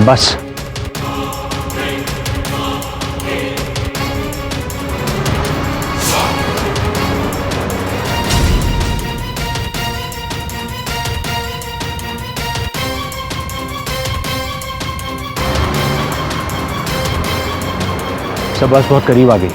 बस सब बस बहुत करीब आ गई।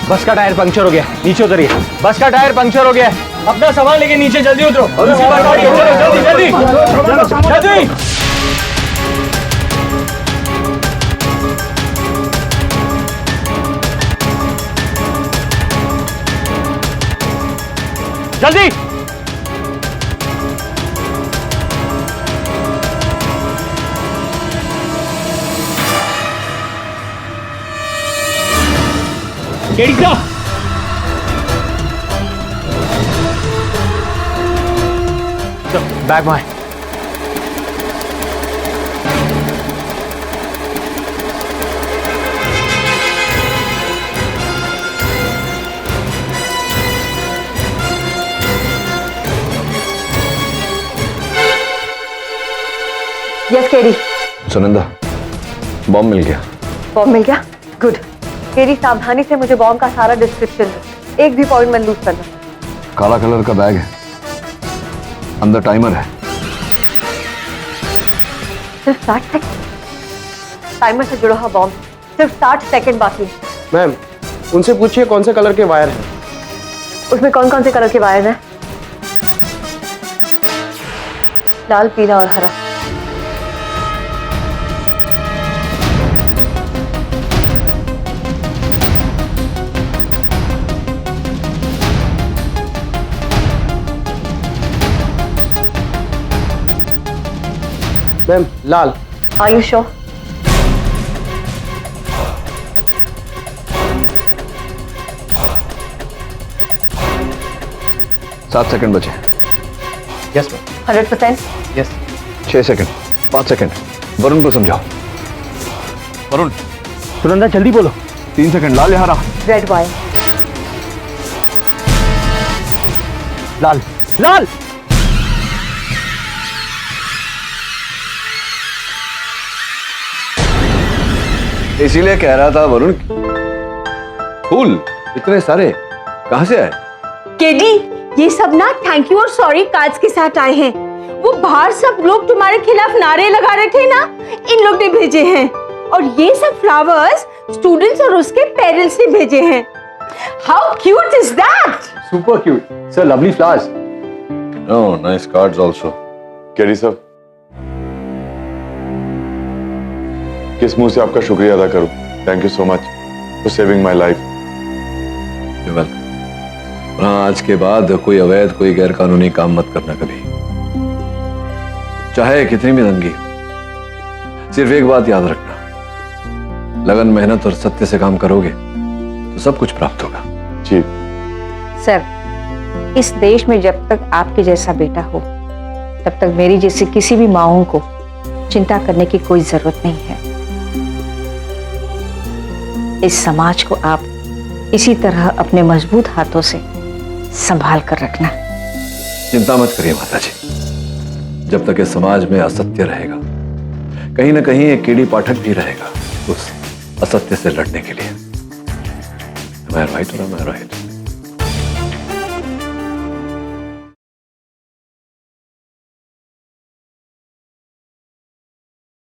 बस का टायर पंक्चर हो गया, नीचे उतरिए। बस का टायर पंक्चर हो गया, अपना सामान लेके नीचे जल्दी उतरो। जल्दी जल्दी जल्दी। जल्दी केडी का बैग में। Yes KD. सुनंदा, बॉम्ब मिल गया। बॉम्ब मिल गया? गुड। केडी, सावधानी से मुझे बॉम्ब का सारा डिस्क्रिप्शन दो। एक भी पॉइंट मत लूज करना। काला कलर का बैग है, अंदर टाइमर है। सिर्फ 60 सेकंड। टाइमर से जुड़ा हुआ बॉम्ब, सिर्फ 60 सेकंड बाकी है। मैम, उनसे पूछिए कौन से कलर के वायर हैं। उसमें कौन कौन से कलर के वायर हैं? लाल, पीला और हरा। Ma'am Lal. Are you sure? सात सेकंड बचे। Yes ma'am. 100%? Yes. 6 second, 5 second. Varun को समझाओ। वरुण। सुनंदा जल्दी बोलो। 3 सेकंड। लाल यहाँ रहा। Red wire. लाल लाल। इसीलिए कह रहा था वरुण, फूल इतने सारे कहां से आए? केडी, ये सब ना थैंक यू और सॉरी कार्ड्स के साथ आए हैं। वो बाहर सब लोग तुम्हारे खिलाफ नारे लगा रहे थे ना, इन लोग ने भेजे हैं। और ये सब फ्लावर्स स्टूडेंट्स और उसके पेरेंट्स ने भेजे हैं। How cute is that? Super cute sir, lovely flowers. Oh nice cards also. KD साहब, किस मुंह से आपका शुक्रिया अदा करूं? Thank you so much for saving my life. Welcome. हाँ, आज के बाद कोई अवैध, कोई गैर कानूनी काम मत करना कभी, चाहे कितनी भी तंगी हो। सिर्फ एक बात याद रखना, लगन, मेहनत और सत्य से काम करोगे तो सब कुछ प्राप्त होगा। जी सर, इस देश में जब तक आपके जैसा बेटा हो तब तक मेरी जैसी किसी भी माओं को चिंता करने की कोई जरूरत नहीं है। इस समाज को आप इसी तरह अपने मजबूत हाथों से संभाल कर रखना। चिंता मत करिए माता जी, जब तक इस समाज में असत्य रहेगा, कहीं ना कहीं एक केडी पाठक भी रहेगा उस असत्य से लड़ने के लिए। Am I right or am I right?